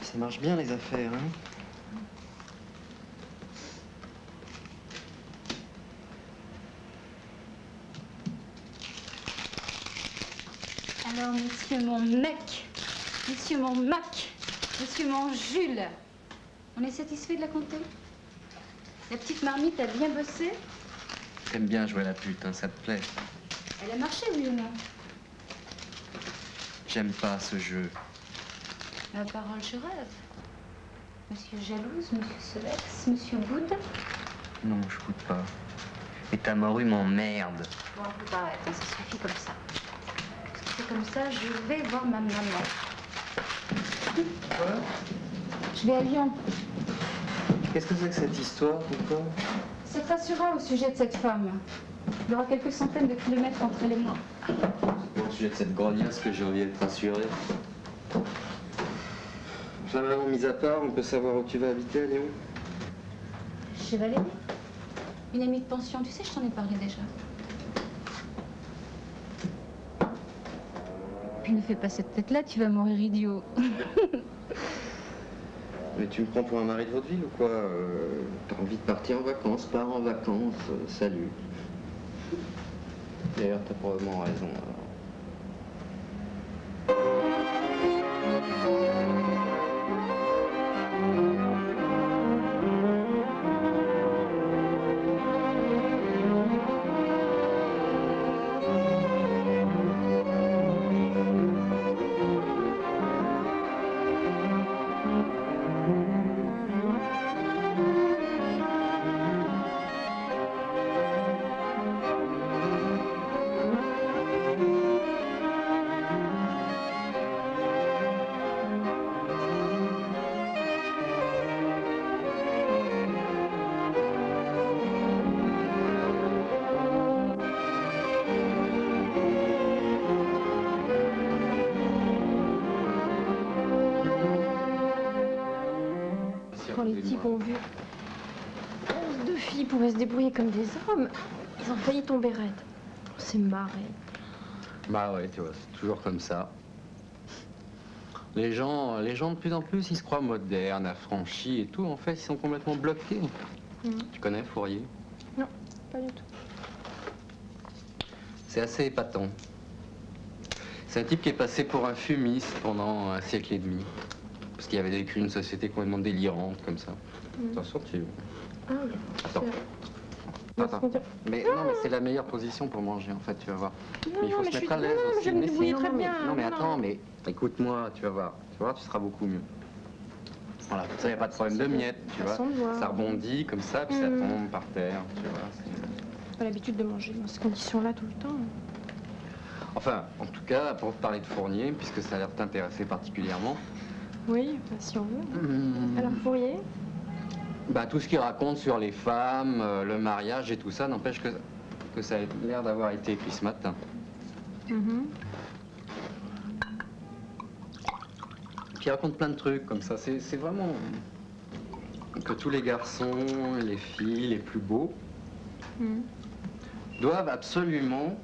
Ça marche bien les affaires, hein? Alors, monsieur mon mec, monsieur mon Mac, monsieur mon Jules, on est satisfait de la comté? La petite marmite a bien bossé? T'aimes bien jouer à la pute, hein, ça te plaît? Elle a marché, oui ou non? J'aime pas ce jeu. Ma parole, je rêve. Monsieur Jalouse, monsieur Solex, monsieur Boude. Non, je goûte pas. Et ta morue m'emmerde. Bon, faut pas arrêter, ça suffit comme ça. Parce que c'est comme ça, je vais voir ma maman. Quoi? Je vais à Lyon. Qu'est-ce que c'est que cette histoire, pourquoi? Ça te rassurera au sujet de cette femme. Il y aura quelques centaines de kilomètres entre elle et moi. Au sujet de cette grognasse que j'ai envie d'être rassuré. Maman, mis à part, on peut savoir où tu vas habiter à Lyon? Chez Valérie. Une amie de pension, tu sais, je t'en ai parlé déjà. Puis ne fais pas cette tête-là, tu vas mourir idiot. Mais tu me prends pour un mari de vaudeville ou quoi? T'as envie de partir en vacances, pars en vacances, salut. D'ailleurs, t'as probablement raison. Quand les types ont vu 2 filles pouvaient se débrouiller comme des hommes, ils ont failli tomber raides. On s'est marré. Bah ouais, tu vois, c'est toujours comme ça. Les gens de plus en plus, ils se croient modernes, affranchis et tout. En fait, ils sont complètement bloqués. Tu connais Fourier? Non, pas du tout. C'est assez épatant. C'est un type qui est passé pour un fumiste pendant un siècle et demi. Parce qu'il avait décrit une société complètement délirante, comme ça. Attention, tu... Ah oui. Attends. Attends. Mais non, mais c'est la meilleure position pour manger, en fait, tu vas voir. Mais il faut se mettre à l'aise aussi. Je me débrouille très bien. Non, mais attends, mais écoute-moi, tu vas voir. Tu vas voir, tu seras beaucoup mieux. Voilà, comme ça, il n'y a pas de problème de miettes, tu vois. Ça rebondit comme ça, puis ça tombe par terre, tu vois. J'ai pas l'habitude de manger dans ces conditions-là tout le temps. Enfin, en tout cas, pour te parler de Fournier, puisque ça a l'air de t'intéresser particulièrement. Oui, bah, si on veut. Alors, Fourier? Bah, tout ce qu'il raconte sur les femmes, le mariage et tout ça, n'empêche que ça a l'air d'avoir été écrit ce matin. Puis il raconte plein de trucs comme ça. C'est vraiment que tous les garçons, les filles, les plus beaux, doivent absolument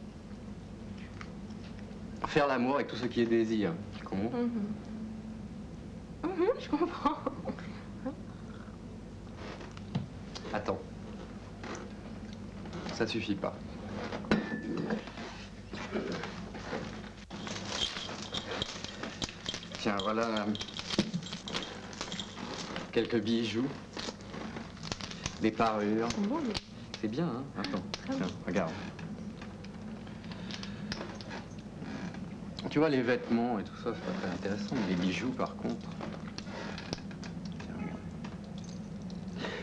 faire l'amour avec tout ce qui est désir. Tu comprends? Je comprends. Attends. Ça suffit pas. Tiens, voilà quelques bijoux, des parures. C'est bien, hein? Attends, tiens, regarde. Tu vois, les vêtements et tout ça, c'est pas très intéressant, mais les bijoux, par contre... Tiens, regarde.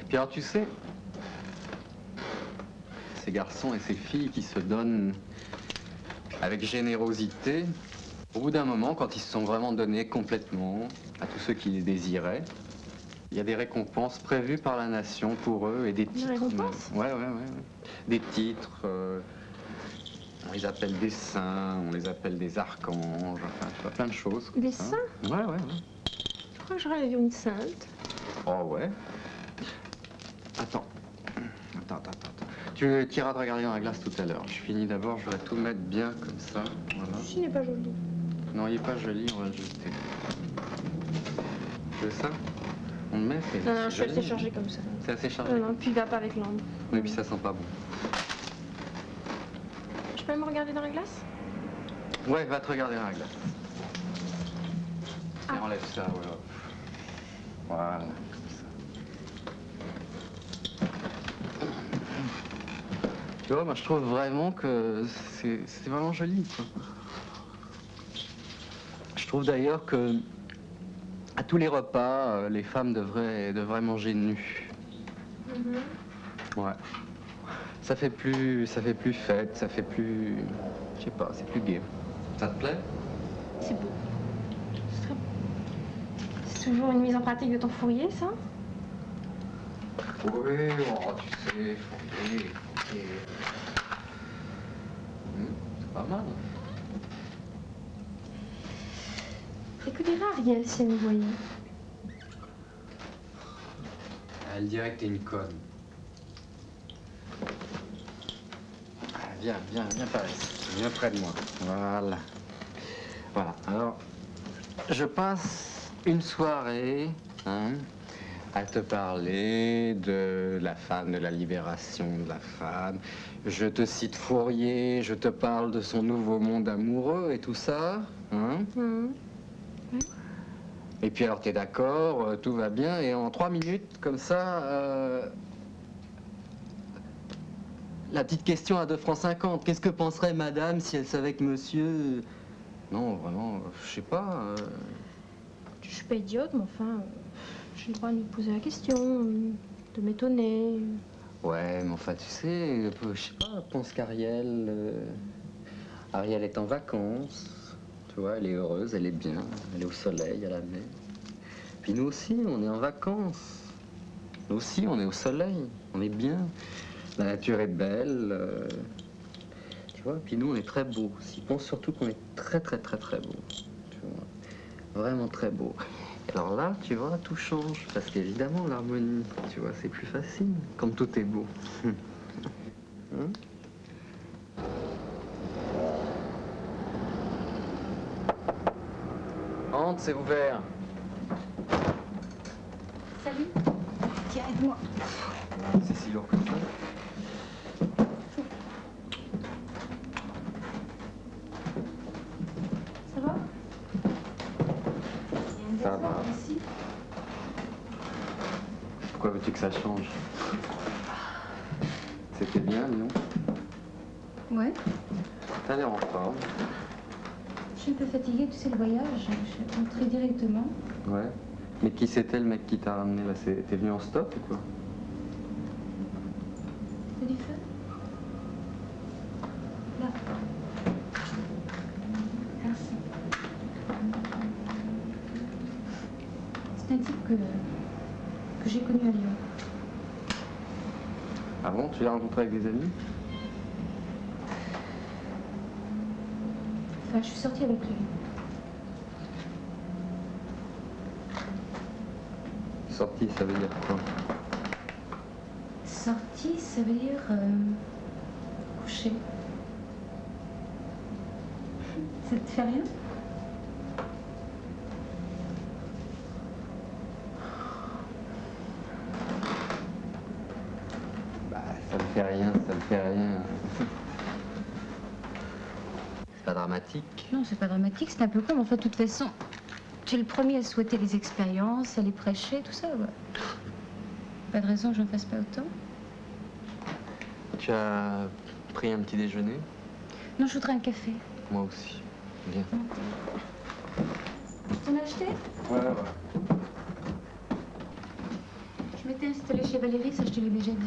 Puis alors, tu sais, ces garçons et ces filles qui se donnent avec générosité, au bout d'un moment, quand ils se sont vraiment donnés complètement à tous ceux qui les désiraient, il y a des récompenses prévues par la nation pour eux et des titres. récompenses ? Ouais. Des titres, on les appelle des saints, on les appelle des archanges, enfin, tu vois, plein de choses. Des saints ? Ouais. Je crois que j'aurais vu une sainte. Oh ouais. Attends. Tu iras te regarder dans la glace tout à l'heure. Je finis d'abord, je voudrais tout mettre bien comme ça. Voilà. Ceci n'est pas joli. Non, il n'est pas joli, on va le jeter. Tu veux ça? On le met, c'est... Non, je suis assez chargée comme ça. C'est assez chargé? Non, puis il va pas avec l'ombre. Oui, puis ça sent pas bon. Je peux me regarder dans la glace? Ouais, va te regarder dans la glace. Et enlève ça, voilà. Voilà, comme ça. Tu vois, moi je trouve vraiment que c'est vraiment joli, quoi. Je trouve d'ailleurs que à tous les repas, les femmes devraient manger nues. Ouais. Ça fait plus fête, ça fait plus... Je sais pas, c'est plus gai. Ça te plaît? C'est beau. C'est très beau. C'est toujours une mise en pratique de ton fourrier, ça? Oui, oh, tu sais, fourrier. C'est pas mal. Et que dirait Ariel si elle nous voyait? Elle dirait que t'es une conne. Viens par ici. Viens près de moi. Voilà. Voilà. Alors, je passe une soirée, à te parler de la femme, de la libération de la femme. Je te cite Fourier, je te parle de son nouveau monde amoureux et tout ça, Et puis alors, t'es d'accord, tout va bien, et en 3 minutes, comme ça, la petite question à 2,50 francs. Qu'est-ce que penserait madame si elle savait que monsieur... Non, vraiment, je sais pas. Je suis pas idiote, mais enfin, j'ai le droit de me poser la question, de m'étonner. Ouais, mais enfin, tu sais, je sais pas, pense qu'Ariel... Ariel est en vacances, tu vois, elle est heureuse, elle est bien, elle est au soleil, à la mer. Puis nous aussi, on est en vacances. Nous aussi, on est au soleil, on est bien. La nature est belle, tu vois, puis nous, on est très beaux. Ils pensent surtout qu'on est très beaux, tu vois, vraiment très beaux. Alors là, tu vois, tout change, parce qu'évidemment, l'harmonie, tu vois, c'est plus facile, comme tout est beau. Entre, c'est ouvert. Salut. Tiens, aide-moi. C'est si lourd que ça. Ça va? Ça va. Ici. Pourquoi veux-tu que ça change? C'était bien, Lyon. Ouais. T'as l'air en forme. Je suis un peu fatiguée, tu sais, le voyage. Je suis rentrée directement. Ouais. Mais qui c'était le mec qui t'a ramené là? T'es venu en stop ou quoi? T'as du feu? Là. Merci. C'est un type que j'ai connu à Lyon. Ah bon? Tu l'as rencontré avec des amis? Enfin, je suis sortie avec lui. Sortie, ça veut dire quoi? Sortie, ça veut dire coucher. Ça te fait rien? Bah, ça me fait rien, ça me fait rien. C'est pas dramatique. Non, c'est pas dramatique, c'est un peu comme. Enfin, de toute façon, tu es le premier à souhaiter les expériences, à les prêcher, tout ça, ouais. Pas de raison que j'en fasse pas autant. Tu as pris un petit déjeuner? Non, je voudrais un café. Moi aussi. Bien. T'en as acheté? Ouais. Je m'étais installée chez Valérie, ça je te l'ai déjà dit.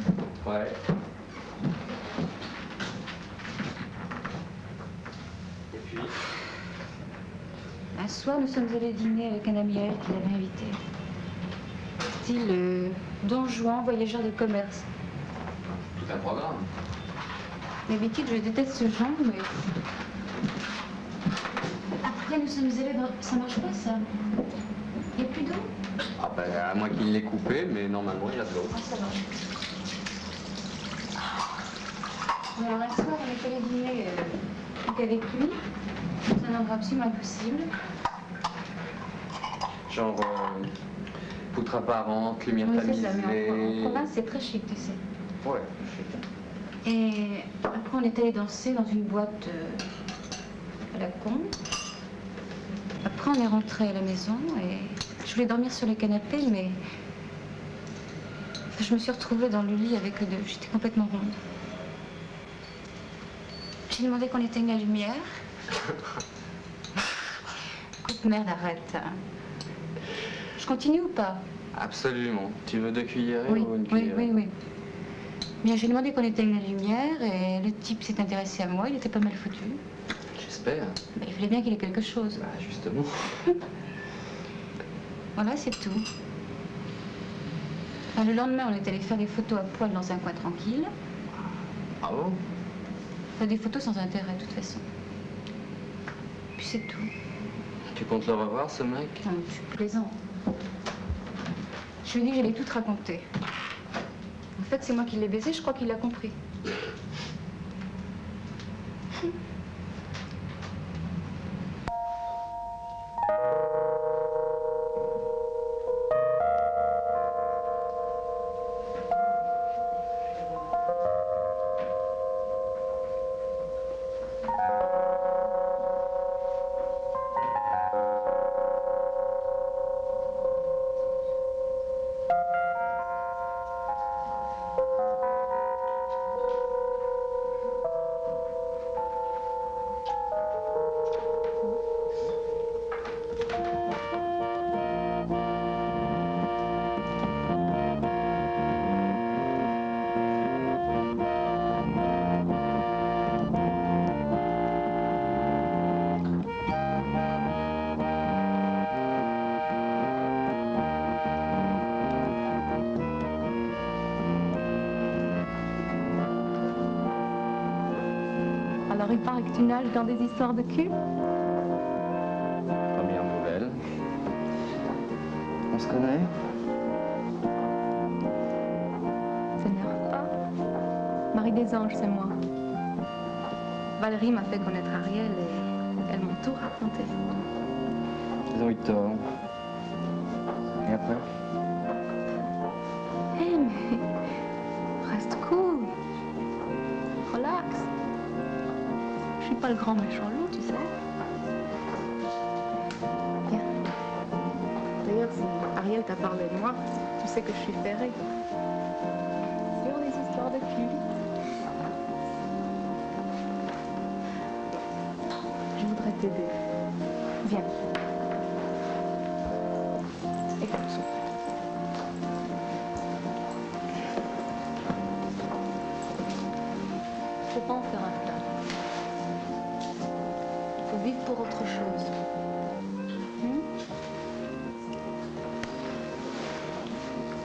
Ouais. Et puis? Un soir, nous sommes allés dîner avec un ami à elle qui l'avait invité. Style Don Juan, voyageur de commerce. Tout un programme. D'habitude, je déteste ce genre, mais... Après, nous sommes allés dans... Ça marche pas, ça? Il n'y a plus d'eau? Ah ben, à moins qu'il l'ait coupé, mais normalement, il y a de l'eau. Ah, ça va. Mais alors, un soir, on est allé dîner avec lui. C'est un endroit absolument impossible. Genre, poutre apparente, lumière Oui, tamisée. c'est ça, mais en province, c'est très chic, tu sais. Ouais, chic. Et après, on est allé danser dans une boîte à la con. Après, on est rentré à la maison et je voulais dormir sur le canapé, mais je me suis retrouvée dans le lit avec eux deux. J'étais complètement ronde. J'ai demandé qu'on éteigne la lumière. Écoute, merde, arrête. Je continue ou pas? Absolument. Tu veux 2 cuillerées ou une oui, cuillère? oui. Bien, j'ai demandé qu'on éteigne la lumière et le type s'est intéressé à moi. Il était pas mal foutu. J'espère. Ben, il fallait bien qu'il ait quelque chose. Bah, justement. Voilà, c'est tout. Enfin, le lendemain, on est allé faire des photos à poil dans un coin tranquille. Bravo. Enfin, des photos sans intérêt, de toute façon. Puis c'est tout. Tu comptes le revoir, ce mec? Non, mais tu plaisantes. Je lui ai dit que j'allais tout te raconter. En fait, c'est moi qui l'ai baisé, je crois qu'il l'a compris. Alors il paraît que tu nages dans des histoires de cul? Première nouvelle. On se connaît? T'énerve pas. Marie des Anges, c'est moi. Valérie m'a fait connaître Ariel et elles m'ont tout raconté. Ils ont eu tort. Et après? Hé, mais reste cool. Relax. Je suis pas le grand méchant loup, tu sais. Viens. D'ailleurs, si Ariel t'a parlé de moi, tu sais que je suis ferrée. Sur les histoires de cul. Je voudrais t'aider. Viens. Écoute. Faut pas en faire un plat. Faut vivre pour autre chose.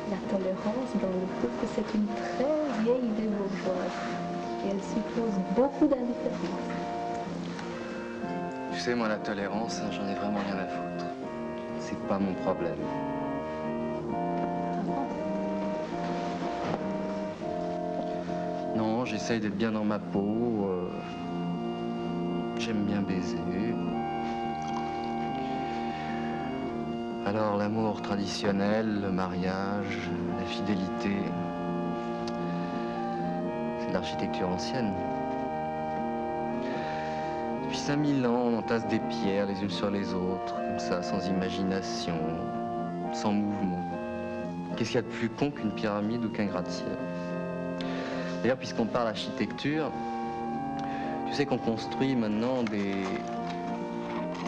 La tolérance dans le couple, c'est une très vieille idée bourgeoise. Et elle suppose beaucoup d'indifférence. Tu sais, moi, la tolérance, hein, j'en ai vraiment rien à foutre. C'est pas mon problème. Non, j'essaye d'être bien dans ma peau. J'aime bien baiser. Alors, l'amour traditionnel, le mariage, la fidélité, c'est de l'architecture ancienne. Depuis 5000 ans, on entasse des pierres les unes sur les autres, comme ça, sans imagination, sans mouvement. Qu'est-ce qu'il y a de plus con qu'une pyramide ou qu'un gratte-ciel? D'ailleurs, puisqu'on parle architecture, tu sais qu'on construit maintenant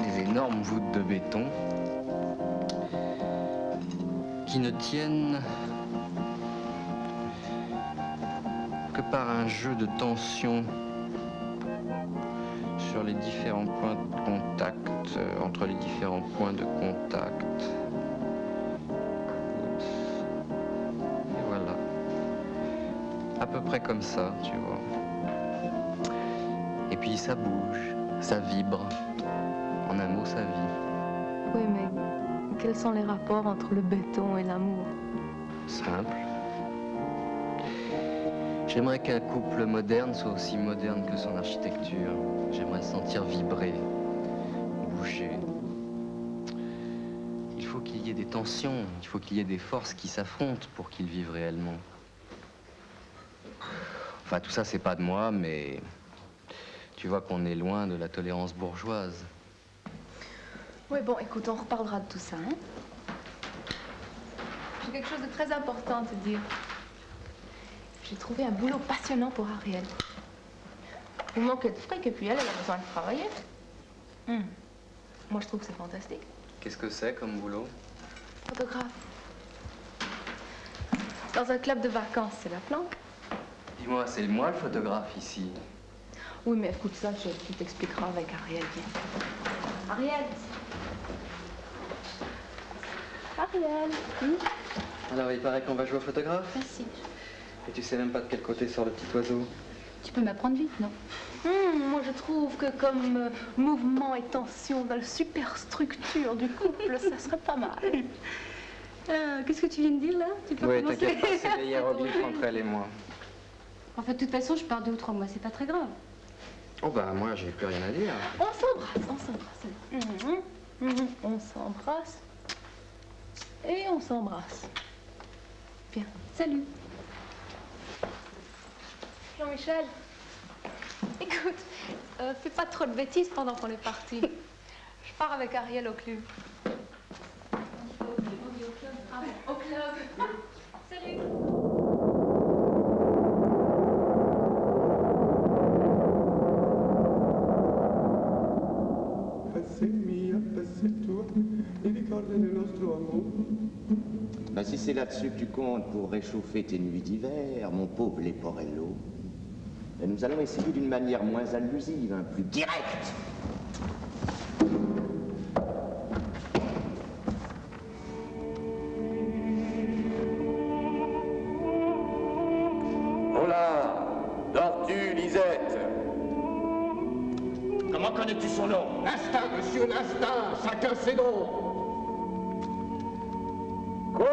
ces énormes voûtes de béton qui ne tiennent que par un jeu de tension sur les différents points de contact, entre les différents points de contact. Et voilà. À peu près comme ça, tu vois. Et puis ça bouge, ça vibre. En un mot, ça vit. Oui, mais quels sont les rapports entre le béton et l'amour? Simple. J'aimerais qu'un couple moderne soit aussi moderne que son architecture. J'aimerais sentir vibrer, bouger. Il faut qu'il y ait des tensions, il faut qu'il y ait des forces qui s'affrontent pour qu'ils vivent réellement. Enfin, tout ça, c'est pas de moi, mais tu vois qu'on est loin de la tolérance bourgeoise. Oui, bon, écoute, on reparlera de tout ça, hein? J'ai quelque chose de très important à te dire. J'ai trouvé un boulot passionnant pour Ariel. Vous manquez de fric et puis elle a besoin de travailler. Moi, je trouve que c'est fantastique. Qu'est-ce que c'est comme boulot? Photographe. Dans un club de vacances, c'est la planque. Dis-moi, c'est moi le photographe ici. Oui, mais écoute ça, tu t'expliqueras avec Ariel. Viens. Ariel. Ariel. Alors, il paraît qu'on va jouer au photographe? Merci. Et tu sais même pas de quel côté sort le petit oiseau? Tu peux m'apprendre vite, non? Moi, je trouve que comme mouvement et tension dans la superstructure du couple, ça serait pas mal. Qu'est-ce que tu viens de dire, là? Tu peux Oui, commencer. t'inquiète pas, c'est des hiéroglyphes entre elle et moi. Enfin, de toute façon, je pars 2 ou 3 mois, c'est pas très grave. Oh bah, moi, j'ai plus rien à dire. On s'embrasse. On s'embrasse. Et on s'embrasse. Bien. Salut. Jean-Michel, écoute, fais pas trop de bêtises pendant qu'on est parti. Je pars avec Ariel au club. Au club. Salut. Ben, si c'est là-dessus que tu comptes pour réchauffer tes nuits d'hiver, mon pauvre Leporello, ben, nous allons essayer d'une manière moins allusive, plus directe. Oh là, dors-tu, Lisette? Comment connais-tu son nom? L'instinct, monsieur, l'instinct, chacun ses dons. Quoi?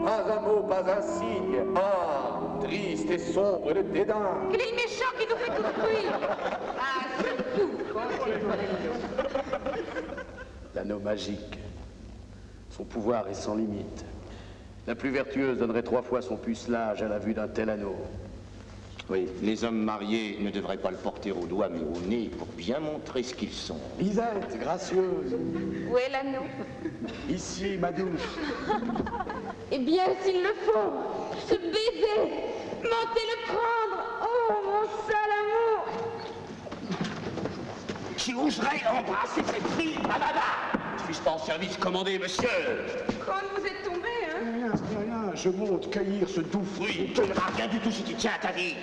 Pas un mot, pas un signe. Ah, triste et sombre le dédain. Quel est le méchant qui nous fait tout ce bruit? Ah, c'est fou. L'anneau magique. Son pouvoir est sans limite. La plus vertueuse donnerait 3 fois son pucelage à la vue d'un tel anneau. Oui, les hommes mariés ne devraient pas le porter au doigt mais au nez pour bien montrer ce qu'ils sont. Lisette, gracieuse. Où est l'anneau? Ici, ma douce. Eh bien, s'il le faut, ce baiser, mentez le prendre. Oh, mon sale amour. Qui oserait embrasser cette fille, madame? Suis-je pas en service commandé, monsieur? Quand vous êtes tombé, hein? Rien, je monte cueillir ce doux fruit. Tu ne rien du tout si tu tiens à ta vie.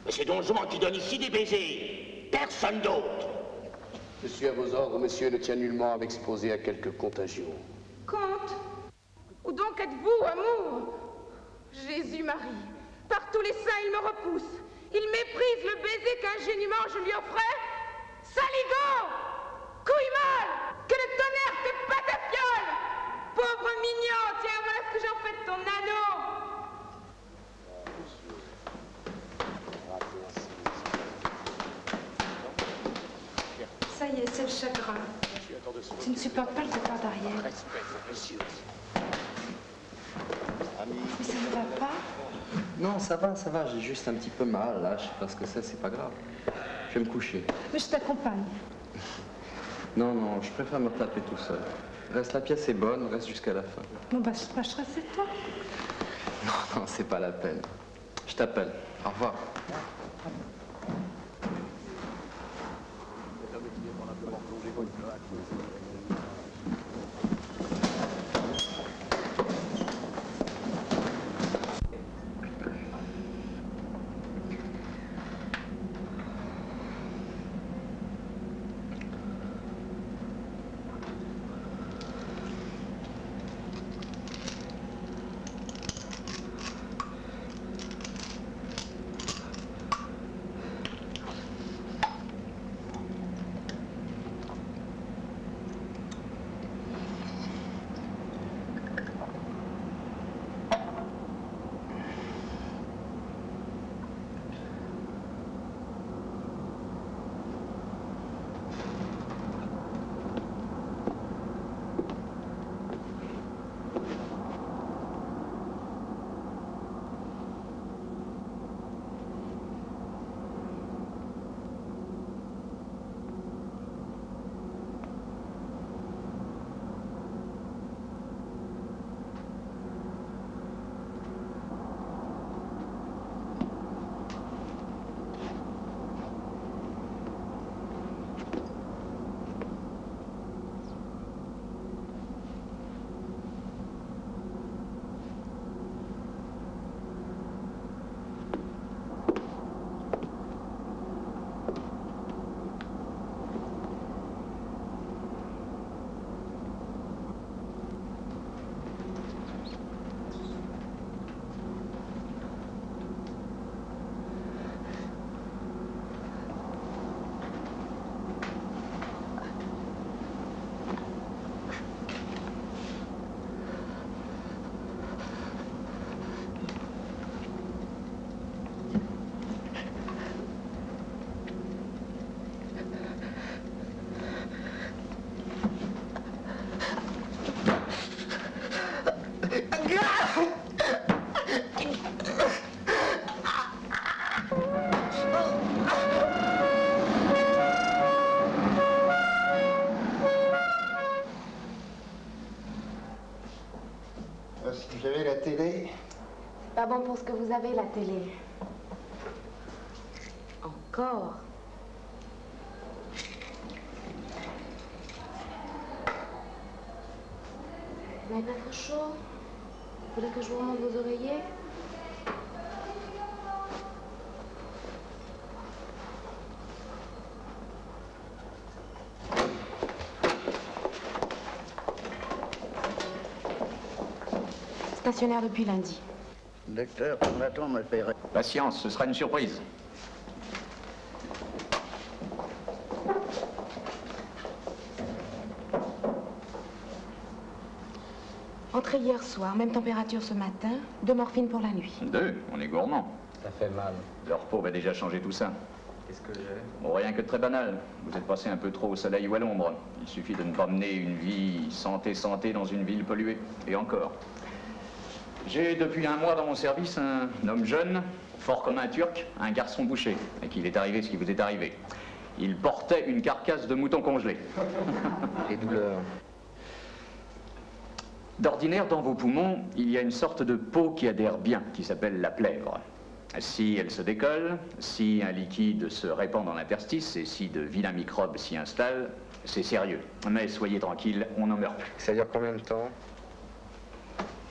Mais c'est Don Juan qui donne ici des baisers. Personne d'autre. Je suis à vos ordres, monsieur, ne tient nullement à m'exposer à quelque contagion. Comte, où donc êtes-vous, amour? Jésus-Marie, par tous les saints, il me repousse. Il méprise le baiser qu'ingénument je lui offrais. Saligo! Couille molle! Que le tonnerre te pâte à fiole! Pauvre mignon, tiens, voilà ce que j'en fais de ton anneau! Ça y est, c'est le chagrin. Tu ne supportes pas le copain d'Ariel. Mais ça ne va pas? Non, ça va, j'ai juste un petit peu mal, là, je sais pas ce que c'est pas grave. Je vais me coucher. Mais je t'accompagne. Non, je préfère me taper tout seul. Reste, la pièce est bonne, reste jusqu'à la fin. Bon, bah, je resterai de toi. Non, c'est pas la peine. Je t'appelle. Au revoir. Parce que vous avez la télé. Pas bon pour ce que vous avez, la télé. Encore. Vous n'avez pas trop chaud? Vous voulez que je vous remonte vos oreillers? Stationnaire depuis lundi. Docteur, on attend me paierait. Patience, ce sera une surprise. Entrée hier soir, même température ce matin, 2 morphines pour la nuit. 2, on est gourmand. Ça fait mal. Leur peau va déjà changer tout ça. Qu'est-ce que j'ai? Bon, rien que de très banal. Vous êtes passé un peu trop au soleil ou à l'ombre. Il suffit de ne pas mener une vie santé dans une ville polluée. Et encore. J'ai depuis un mois dans mon service un homme jeune, fort comme un Turc, un garçon bouché, et qu'il est arrivé ce qui vous est arrivé. Il portait une carcasse de mouton congelé. Les douleurs. D'ordinaire, dans vos poumons, il y a une sorte de peau qui adhère bien, qui s'appelle la plèvre. Si elle se décolle, si un liquide se répand dans l'interstice, et si de vilains microbes s'y installent, c'est sérieux. Mais soyez tranquille, on n'en meurt plus. Ça dure combien de temps?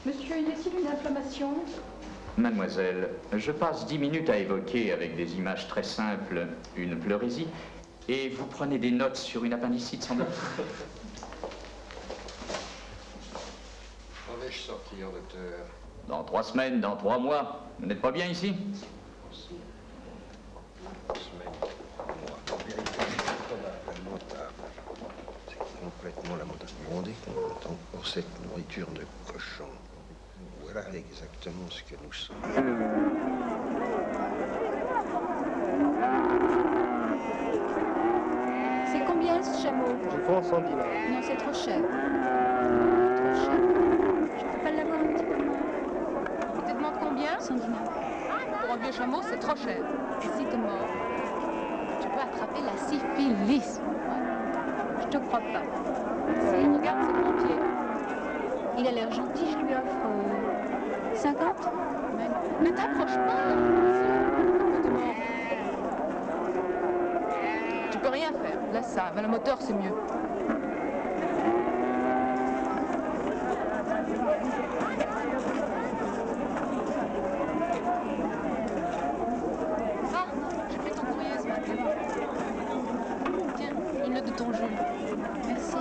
Monsieur, y a-t-il une inflammation? Mademoiselle, je passe 10 minutes à évoquer avec des images très simples une pleurésie, et vous prenez des notes sur une appendicite sans doute. Quand vais-je sortir, docteur? Dans 3 semaines, dans 3 mois. Vous n'êtes pas bien ici? 3 semaines, 3 mois. En vérité, c'est probablement tard. C'est complètement la montagne. Vous vous rendez compte pour cette nourriture de cochon? Voilà exactement ce que nous sommes. C'est combien ce chameau? Je prends 100 dinars. Non, c'est trop cher. Trop cher. Je peux pas l'avoir un petit peu moins? Il te demande combien? 100 dinars. Pour un vieux chameau, c'est trop cher. Et si te mords, tu peux attraper la syphilis. Je te crois pas. Si, regarde, c'est mon pied. Il a l'air gentil, je lui offre 50. Ne t'approche pas. Tu peux rien faire. Laisse ça. Mais le moteur, c'est mieux. Ah, j'ai fait ton courrier ce matin. Tiens, une note de ton Jules. Merci.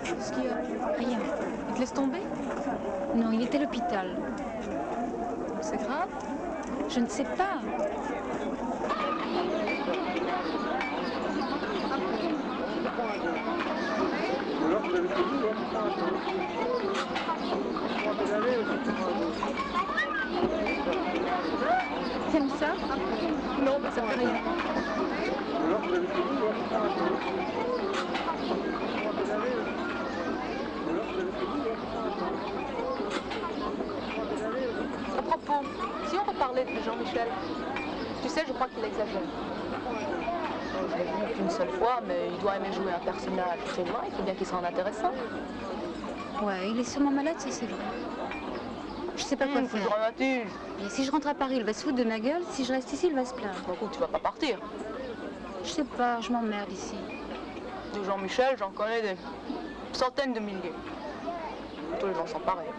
Qu'est-ce qu'il y a? Rien. Il te laisse tomber? Non, il était à l'hôpital. C'est grave? Je ne sais pas. T'aimes ça? Non, mais ça fait rien. À propos, si on reparlait de Jean-Michel, tu sais, je crois qu'il exagère. Je l'ai vu qu'une seule fois, mais il doit aimer jouer un personnage très loin, il faut bien qu'il soit intéressant. Ouais, il est sûrement malade, ça c'est vrai. Je sais pas quoi C'est faire. dramatique. Et si je rentre à Paris, il va se foutre de ma gueule. Si je reste ici, il va se plaindre. Bon, écoute, tu vas pas partir. Je sais pas, je m'emmerde ici. De Jean-Michel, j'en connais des centaines de milliers. Tous les gens sont pareils.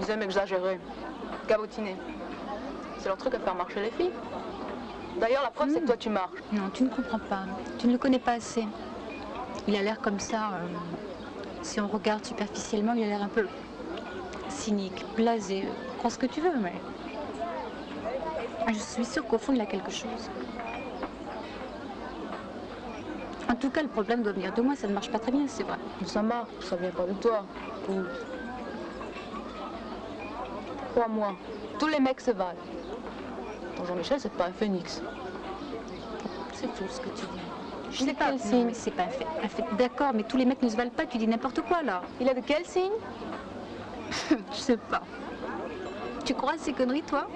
Ils aiment exagérer, cabotiner. C'est leur truc à faire marcher les filles. D'ailleurs, la preuve, c'est que toi, tu marches. Non, tu ne comprends pas. Tu ne le connais pas assez. Il a l'air comme ça. Si on regarde superficiellement, il a l'air un peu cynique, blasé. Crois ce que tu veux, mais... Je suis sûre qu'au fond, il a quelque chose. En tout cas, le problème doit venir de moi. Ça ne marche pas très bien, c'est vrai. Ça marche, ça vient pas de toi. Crois-moi, tous les mecs se valent. Ton Jean-Michel, c'est pas un phénix. C'est tout ce que tu dis. Je Je sais pas, quel signe? mais c'est pas un fait. D'accord, mais tous les mecs ne se valent pas, tu dis n'importe quoi, là. Il est de quel signe? Je sais pas. Tu crois à ces conneries, toi?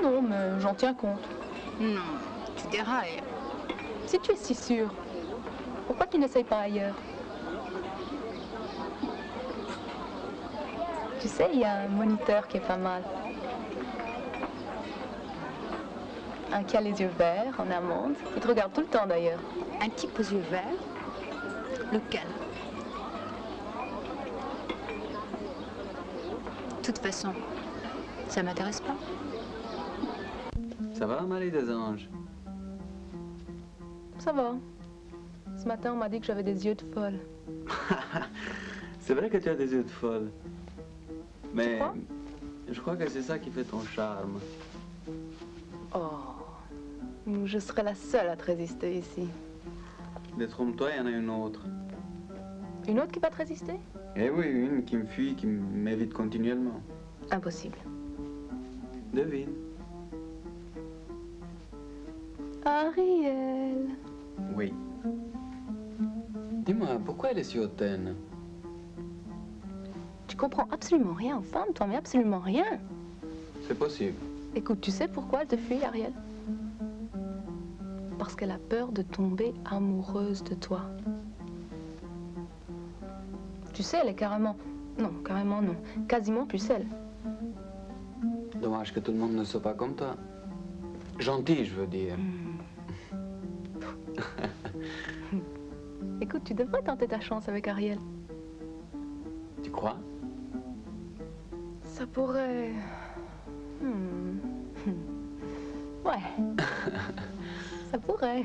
Non, mais j'en tiens compte. Non, tu dérailles. Si tu es si sûr, pourquoi tu n'essayes pas ailleurs? Tu sais, il y a un moniteur qui est pas mal. Un qui a les yeux verts, en amande. Il te regarde tout le temps, d'ailleurs. Un type aux yeux verts? Lequel? De toute façon, ça m'intéresse pas. Ça va, Marie des Anges? Ça va. Ce matin, on m'a dit que j'avais des yeux de folle. C'est vrai que tu as des yeux de folle. Mais je crois que c'est ça qui fait ton charme. Oh, je serais la seule à te résister ici. Détrompe-toi, il y en a une autre. Une autre qui va te résister? Eh oui, une qui me fuit, qui m'évite continuellement. Impossible. Devine. Ariel. Oui. Dis-moi, pourquoi elle est si hautaine? Tu comprends absolument rien aux femmes, toi, mais absolument rien. C'est possible. Écoute, tu sais pourquoi elle te fuit, Ariel? Parce qu'elle a peur de tomber amoureuse de toi. Tu sais, elle est carrément... Non, carrément non. Quasiment pucelle. Dommage que tout le monde ne soit pas comme toi. Gentil, je veux dire. Écoute, tu devrais tenter ta chance avec Ariel. Tu crois? Ça pourrait... Ouais. Ça pourrait.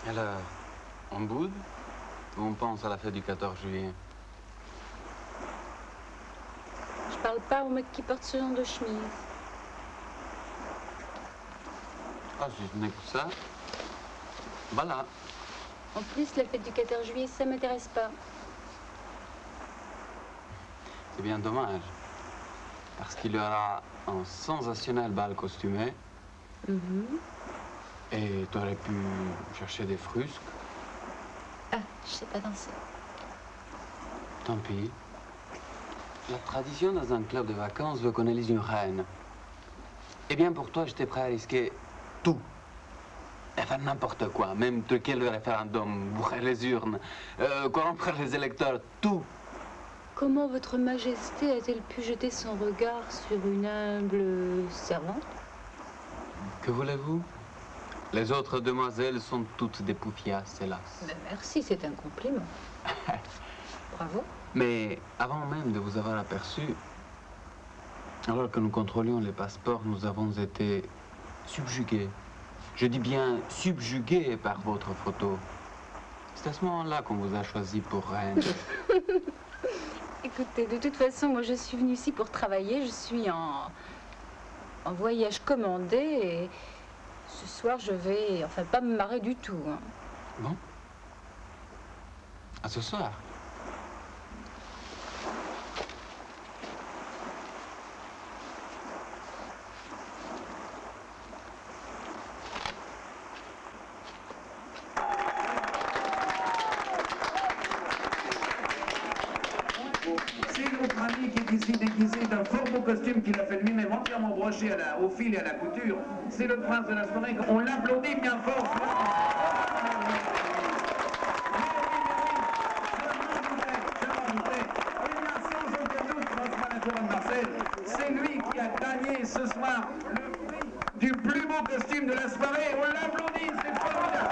Alors, on boude ou on pense à la fête du 14 juillet? Je parle pas au mec qui porte ce genre de chemise. Ah, si ce n'est que ça. Voilà. En plus, la fête du 14 juillet, ça m'intéresse pas. C'est bien dommage. Parce qu'il y aura un sensationnel bal costumé. Et tu aurais pu chercher des frusques. Ah, je sais pas danser. Tant pis. La tradition dans un club de vacances veut qu'on élise une reine. Eh bien, pour toi, j'étais prêt à risquer tout. Enfin, n'importe quoi. Même truquer le référendum, bourrer les urnes, corrompre les électeurs, tout. Comment votre majesté a-t-elle pu jeter son regard sur une humble servante? Que voulez-vous? Les autres demoiselles sont toutes des poufiasses, hélas. Ben merci, c'est un compliment. Bravo. Mais avant même de vous avoir aperçu, alors que nous contrôlions les passeports, nous avons été subjugués. Je dis bien subjugués par votre photo. C'est à ce moment-là qu'on vous a choisi pour reine. Écoutez, de toute façon, moi je suis venue ici pour travailler. Je suis en voyage commandé et ce soir je vais, enfin, pas me marrer du tout. Hein. Bon. À ce soir. C'est notre ami qui est ici déguisé d'un fort beau costume qu'il a fait lui-même entièrement broché au fil et à la couture. C'est le prince de la soirée. On l'applaudit bien fort. C'est lui qui a gagné ce soir le prix du plus beau costume de la soirée. On l'applaudit, c'est formidable.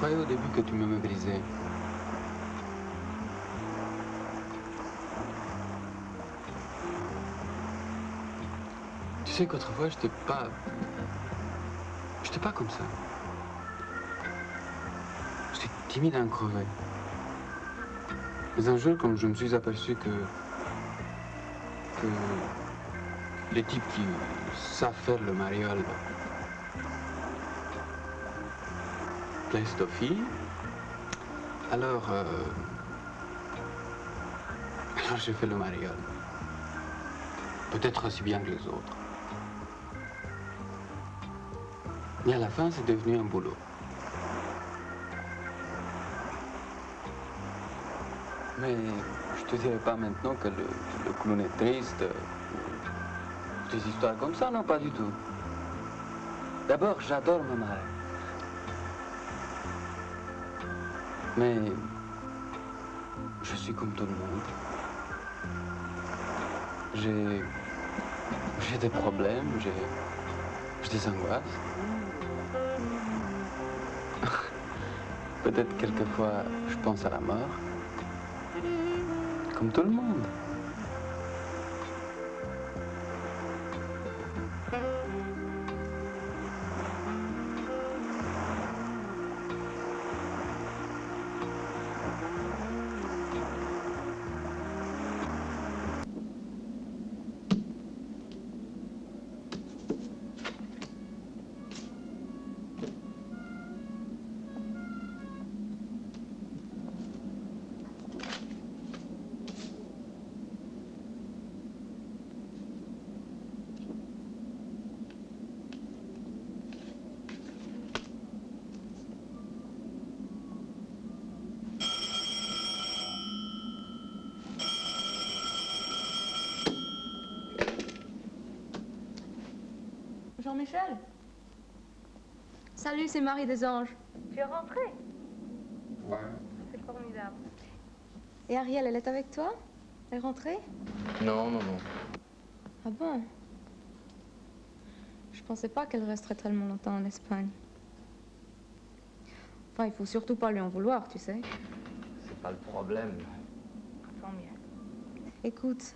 croyais au début que tu me méprisais. Tu sais qu'autrefois, j'étais pas comme ça. J'étais timide à en crever. Mais un jour, quand je me suis aperçu que les types qui savent faire le mariole plaisent aux filles, alors j'ai fait le mariole. Peut-être aussi bien que les autres. Et à la fin, c'est devenu un boulot. Mais je te dirais pas maintenant que le clown est triste. Des histoires comme ça, non, pas du tout. D'abord, j'adore me marrer. Mais je suis comme tout le monde. J'ai des problèmes, j'ai des angoisses. Peut-être quelquefois, je pense à la mort. Comme tout le monde. Jean-Michel? Salut, c'est Marie des Anges. Tu es rentrée? Ouais. C'est formidable. Et Ariel, elle est avec toi? Elle est rentrée? Non, non, non. Ah bon? Je pensais pas qu'elle resterait tellement longtemps en Espagne. Enfin, il faut surtout pas lui en vouloir, tu sais. C'est pas le problème. Tant mieux. Écoute,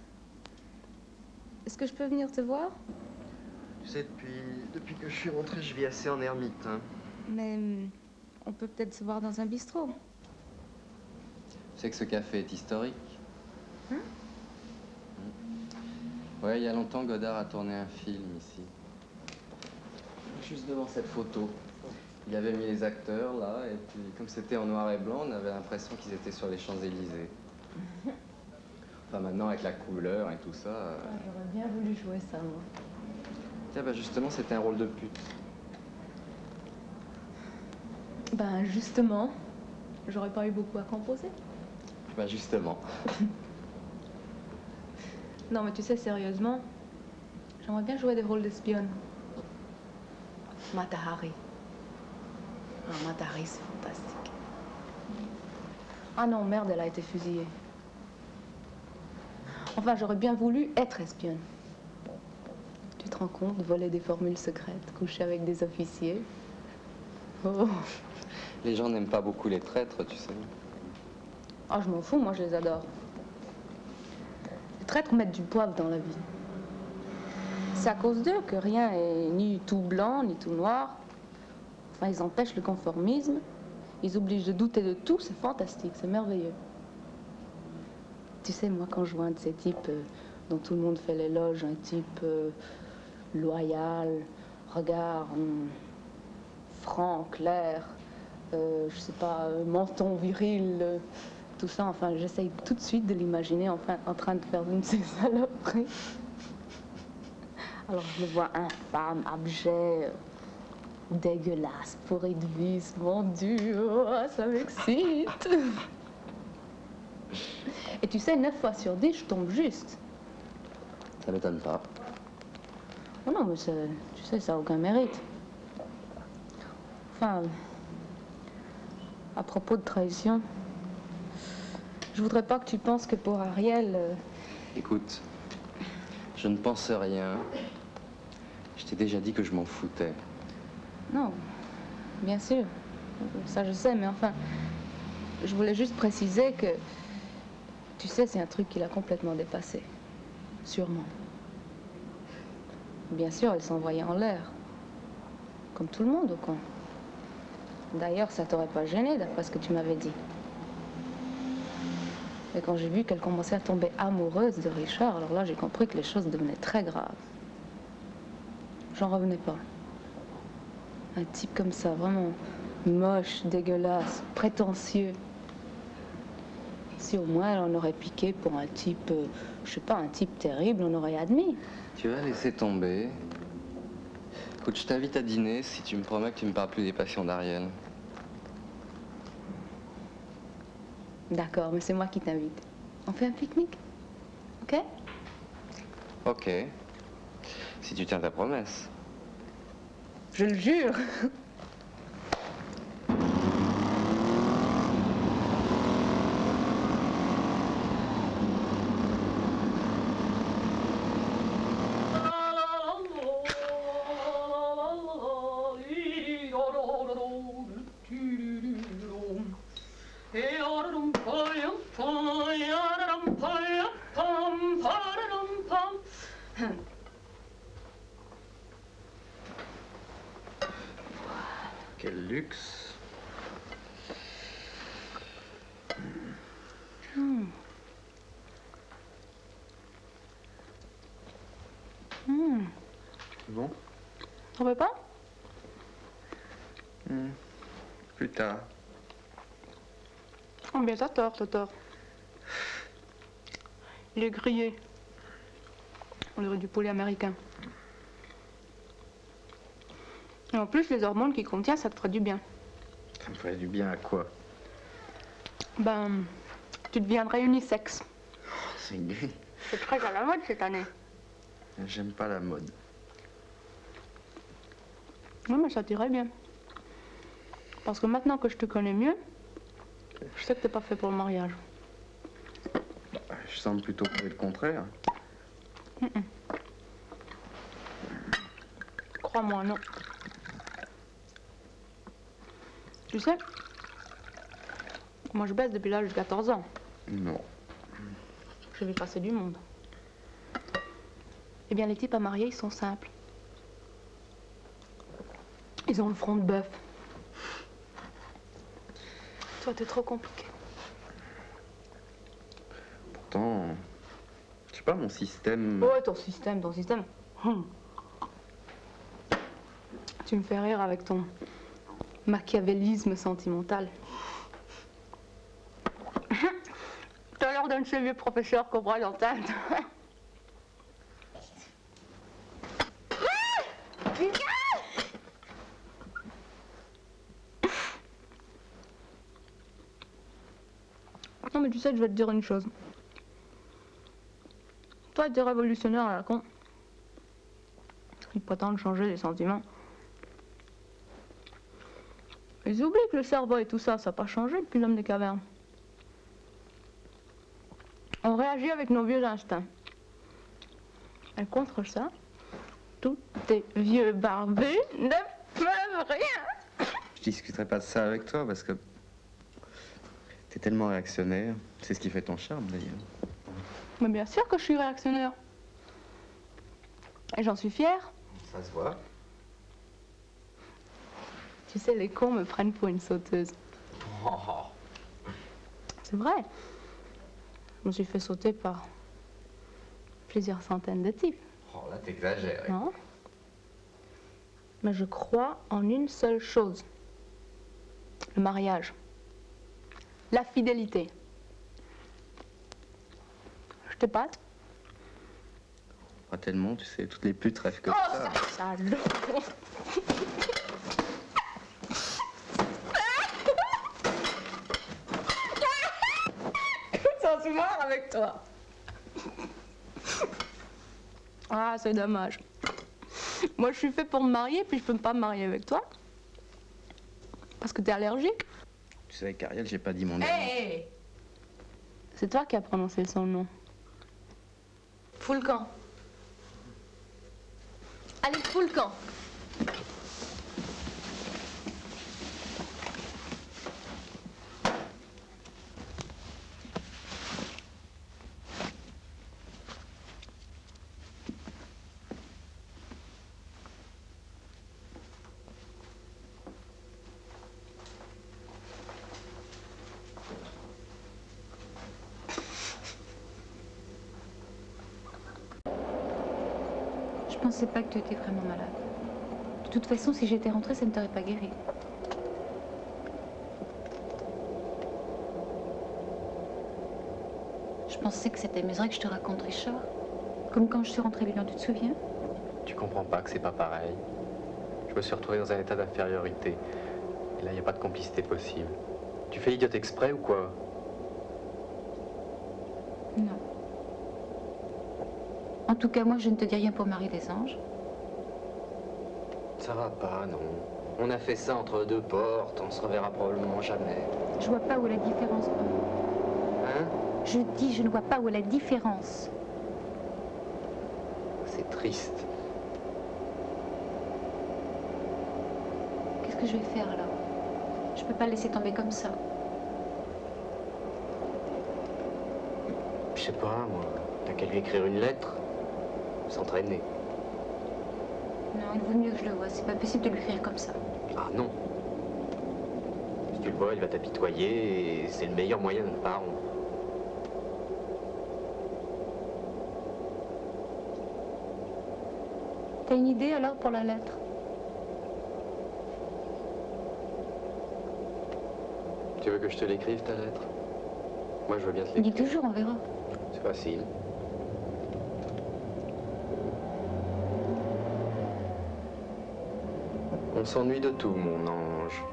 est-ce que je peux venir te voir? Tu sais, depuis que je suis rentré, je vis assez en ermite. Hein. Mais on peut peut-être se voir dans un bistrot. Tu sais que ce café est historique. Hein? Ouais, il y a longtemps, Godard a tourné un film ici. Juste devant cette photo. Il avait mis les acteurs là, et puis comme c'était en noir et blanc, on avait l'impression qu'ils étaient sur les Champs-Élysées. Enfin, maintenant, avec la couleur et tout ça... J'aurais bien voulu jouer ça, moi. Tiens, bah justement, c'était un rôle de pute. Ben, justement, j'aurais pas eu beaucoup à composer. Bah justement. Non, mais tu sais, sérieusement, j'aimerais bien jouer des rôles d'espionne. Mata Hari. Ah, Mata Hari, c'est fantastique. Ah non, merde, elle a été fusillée. Enfin, j'aurais bien voulu être espionne. Tu te rends compte, voler des formules secrètes, coucher avec des officiers. Oh. Les gens n'aiment pas beaucoup les traîtres, tu sais. Ah, je m'en fous, moi je les adore. Les traîtres mettent du poivre dans la vie. C'est à cause d'eux que rien est ni tout blanc, ni tout noir. Enfin, ils empêchent le conformisme. Ils obligent de douter de tout, c'est fantastique, c'est merveilleux. Tu sais, moi, quand je vois un de ces types dont tout le monde fait l'éloge, un type loyal, regard franc, clair, je sais pas, menton viril, tout ça, enfin, j'essaye tout de suite de l'imaginer enfin en train de faire une de ces saloperies. Alors, je le vois infâme, abject, dégueulasse, pourri de vice, mon Dieu, ça m'excite. Et tu sais, 9 fois sur 10, je tombe juste. Ça m'étonne pas. Oh non, mais tu sais, ça n'a aucun mérite. Enfin, à propos de trahison, je voudrais pas que tu penses que pour Ariel... Écoute, je ne pense rien. Je t'ai déjà dit que je m'en foutais. Non, bien sûr. Ça, je sais, mais enfin, je voulais juste préciser que, tu sais, c'est un truc qu'il a complètement dépassé. Sûrement. Bien sûr, elle s'envoyait en l'air. Comme tout le monde au camp. D'ailleurs, ça t'aurait pas gêné, d'après ce que tu m'avais dit. Et quand j'ai vu qu'elle commençait à tomber amoureuse de Richard, alors là, j'ai compris que les choses devenaient très graves. J'en revenais pas. Un type comme ça, vraiment moche, dégueulasse, prétentieux. Si au moins elle en aurait piqué pour un type, je sais pas, un type terrible, on aurait admis. Tu vas laisser tomber. Écoute, je t'invite à dîner si tu me promets que tu me parles plus des passions d'Ariel. D'accord, mais c'est moi qui t'invite. On fait un pique-nique, ok? Ok. Si tu tiens ta promesse. Je le jure. Quel luxe. Bon. T'en veux pas? Plus tard. Oh, bien t'as tort, t'as tort. Il est grillé. On dirait du poulet américain. Et en plus, les hormones qu'il contient, ça te ferait du bien. Ça me ferait du bien à quoi? Ben, tu deviendrais unisexe. C'est gay. C'est très à la mode cette année. J'aime pas la mode. Oui, mais ça t'irait bien. Parce que maintenant que je te connais mieux, je sais que t'es pas fait pour le mariage. Je semble plutôt prouver le contraire. Crois-moi, non. Tu sais, moi je baisse depuis l'âge de 14 ans. Non. Je vais passer du monde. Eh bien, les types à marier, ils sont simples. Ils ont le front de bœuf. Toi, t'es trop compliqué. Pourtant, je sais pas, mon système... Ouais, ton système. Tu me fais rire avec ton machiavélisme sentimental. T'as l'air d'un de ces vieux professeurs qu'on voit dans ta... Non mais tu sais, je vais te dire une chose. Toi, t'es révolutionnaire à la con. Ils prétendent changer les sentiments. Ils oublient que le cerveau et tout ça, ça n'a pas changé depuis l'homme des cavernes. On réagit avec nos vieux instincts. Et contre ça, tous tes vieux barbus ne peuvent rien. Je discuterai pas de ça avec toi parce que t'es tellement réactionnaire. C'est ce qui fait ton charme d'ailleurs. Mais bien sûr que je suis réactionnaire. Et j'en suis fière. Ça se voit. Tu sais, les cons me prennent pour une sauteuse. C'est vrai. Je me suis fait sauter par plusieurs centaines de types. Oh là, t'exagères. Non. Mais je crois en une seule chose. Le mariage. La fidélité. Je t'épate? Pas tellement, tu sais, toutes les putes rêvent que Oh, ça. salaud! J'en suis mort avec toi. Ah, c'est dommage. Moi, je suis fait pour me marier, puis je peux pas me marier avec toi. Parce que t'es allergique. Tu sais, avec Ariel, j'ai pas dit mon nom. Hey! C'est toi qui as prononcé son nom. Fous le camp. Allez, fous le camp. Je pensais pas que tu étais vraiment malade. De toute façon, si j'étais rentrée, ça ne t'aurait pas guéri. Je pensais que c'était amuserait que je te raconte Richard. Comme quand je suis rentrée Lyon, tu te souviens? Tu comprends pas que c'est pas pareil. Je me suis retrouvé dans un état d'infériorité. Et là, il n'y a pas de complicité possible. Tu fais l'idiote exprès ou quoi? Non. En tout cas, moi, je ne te dis rien pour Marie des Anges. Ça va pas, non. On a fait ça entre deux portes, on se reverra probablement jamais. Je vois pas où est la différence. Hein? Je dis, je ne vois pas où est la différence. C'est triste. Qu'est-ce que je vais faire alors? Je peux pas le laisser tomber comme ça. Je sais pas, moi. T'as qu'à lui écrire une lettre. S'entraîner. Non, il vaut mieux que je le voie. C'est pas possible de lui écrire comme ça. Ah non. Si tu le vois, il va t'apitoyer et c'est le meilleur moyen de ne pas rompre. T'as une idée alors pour la lettre? Tu veux que je te l'écrive, ta lettre? Moi, je veux bien te l'écrire. Dis toujours, on verra. C'est facile. On s'ennuie de tout, mon ange.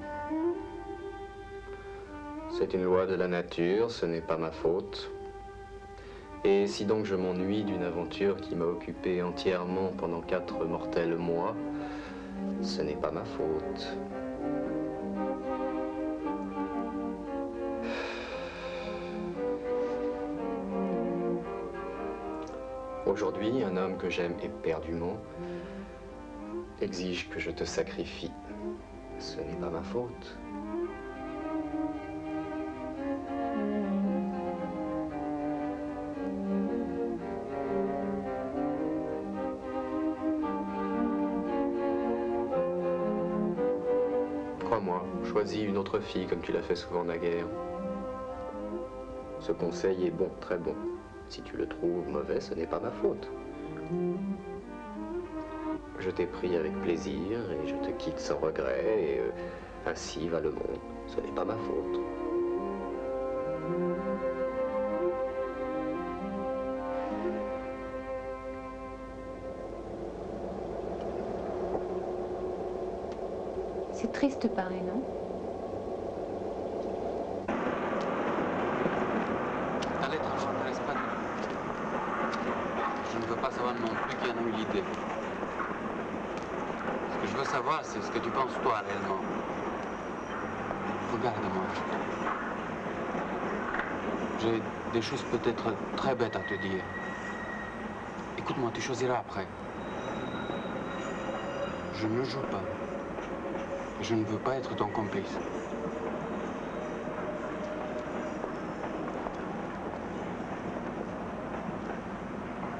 C'est une loi de la nature, ce n'est pas ma faute. Et si donc je m'ennuie d'une aventure qui m'a occupé entièrement pendant 4 mortels mois, ce n'est pas ma faute. Aujourd'hui, un homme que j'aime éperdument exige que je te sacrifie. Ce n'est pas ma faute. Crois-moi, choisis une autre fille comme tu l'as fait souvent naguère. Ce conseil est bon, très bon. Si tu le trouves mauvais, ce n'est pas ma faute. Je t'ai pris avec plaisir et je te quitte sans regret et ainsi va le monde. Ce n'est pas ma faute. C'est triste pareil, non? Ta lettre ne m'intéresse pas du tout. Je ne veux pas savoir non plus qui en a eu l'idée. Ce que je veux savoir, c'est ce que tu penses toi réellement. Regarde-moi. J'ai des choses peut-être très bêtes à te dire. Écoute-moi, tu choisiras après. Je ne joue pas. Je ne veux pas être ton complice.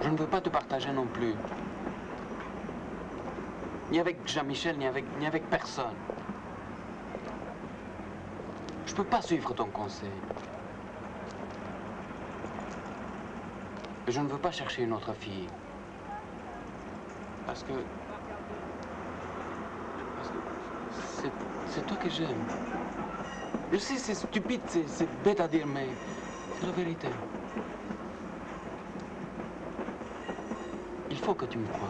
Je ne veux pas te partager non plus. Ni avec Jean-Michel, ni avec personne. Je ne peux pas suivre ton conseil. Et je ne veux pas chercher une autre fille. Parce que c'est toi que j'aime. Je sais, c'est stupide, c'est bête à dire, mais c'est la vérité. Il faut que tu me croies.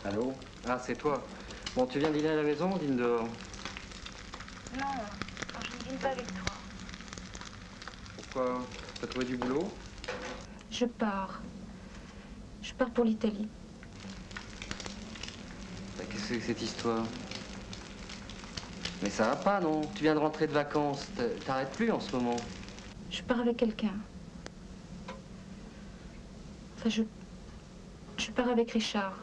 Allô? Ah, c'est toi. Bon, tu viens dîner à la maison ou dîne dehors? Non, je ne dîne pas avec toi. Pourquoi? T'as trouvé du boulot? Je pars. Je pars pour l'Italie. Bah, qu'est-ce que c'est que cette histoire? Mais ça va pas, non? Tu viens de rentrer de vacances. T'arrêtes plus en ce moment. Je pars avec quelqu'un. Enfin, je pars avec Richard.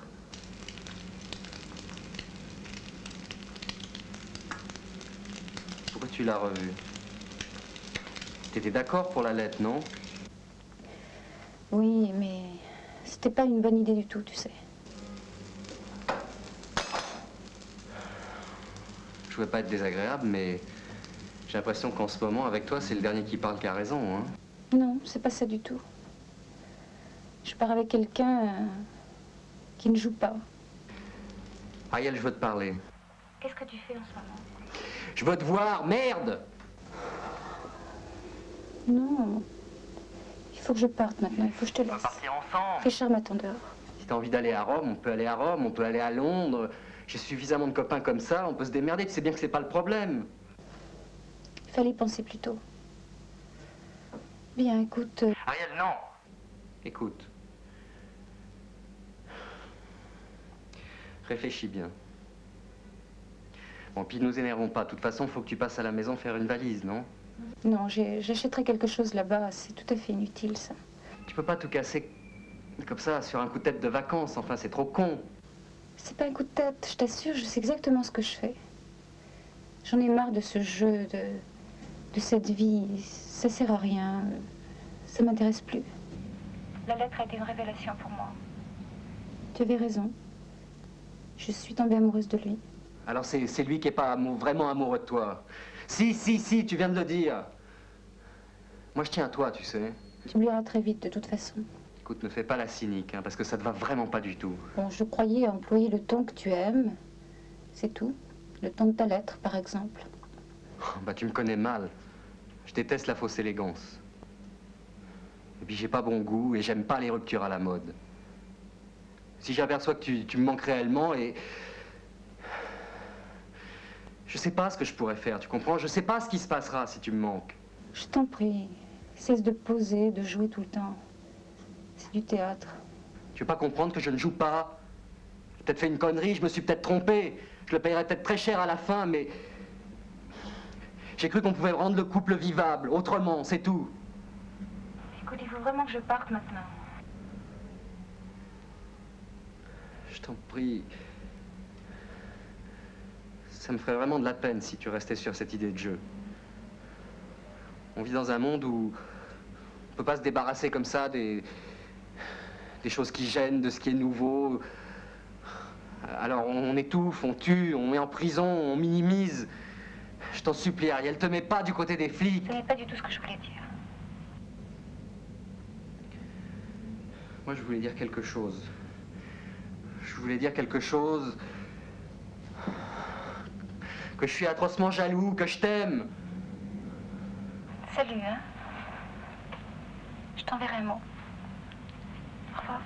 Pourquoi tu l'as revu? T'étais d'accord pour la lettre, non? Oui, mais c'était pas une bonne idée du tout, tu sais. Je voulais pas être désagréable, mais j'ai l'impression qu'en ce moment, avec toi, c'est le dernier qui parle qui a raison, hein? Non, c'est pas ça du tout. Je pars avec quelqu'un qui ne joue pas. Ariel, je veux te parler. Qu'est-ce que tu fais en ce moment? Je veux te voir, merde! Non. Il faut que je parte maintenant, il faut que je te laisse. On va partir ensemble. Richard m'attend dehors. Si t'as envie d'aller à Rome, on peut aller à Rome, on peut aller à Londres. J'ai suffisamment de copains comme ça, on peut se démerder, tu sais bien que c'est pas le problème. Il fallait y penser plus tôt. Bien, écoute... Ariel, non! Écoute. Réfléchis bien. Bon, puis nous énervons pas. De toute façon, faut que tu passes à la maison faire une valise, non? Non, j'achèterai quelque chose là-bas. C'est tout à fait inutile, ça. Tu peux pas tout casser comme ça, sur un coup de tête de vacances. Enfin, c'est trop con. C'est pas un coup de tête, je t'assure, je sais exactement ce que je fais. J'en ai marre de ce jeu, de cette vie. Ça sert à rien. Ça m'intéresse plus. La lettre a été une révélation pour moi. Tu avais raison. Je suis tombée amoureuse de lui. Alors c'est lui qui est pas vraiment amoureux de toi. Si, tu viens de le dire. Moi, je tiens à toi, tu sais. Tu oublieras très vite, de toute façon. Écoute, ne fais pas la cynique, hein, parce que ça te va vraiment pas du tout. Bon, je croyais employer le ton que tu aimes. C'est tout. Le ton de ta lettre, par exemple. Bah, tu me connais mal. Je déteste la fausse élégance. Et puis, j'ai pas bon goût et j'aime pas les ruptures à la mode. Si j'aperçois que tu me manques réellement et... Je sais pas ce que je pourrais faire, tu comprends? Je sais pas ce qui se passera si tu me manques. Je t'en prie. Cesse de poser, de jouer tout le temps. C'est du théâtre. Tu veux pas comprendre que je ne joue pas? J'ai peut-être fait une connerie, je me suis peut-être trompé. Je le payerai peut-être très cher à la fin, mais... J'ai cru qu'on pouvait rendre le couple vivable, autrement, c'est tout. Écoute, il faut vraiment que je parte maintenant. Je t'en prie. Ça me ferait vraiment de la peine si tu restais sur cette idée de jeu. On vit dans un monde où on peut pas se débarrasser comme ça des choses qui gênent, de ce qui est nouveau. Alors on étouffe, on tue, on met en prison, on minimise. Je t'en supplie, Ariel, te mets pas du côté des flics. Ce n'est pas du tout ce que je voulais dire. Moi, je voulais dire quelque chose. Je voulais dire quelque chose... Que je suis atrocement jaloux, que je t'aime. Salut, hein. Je t'enverrai un mot. Au revoir.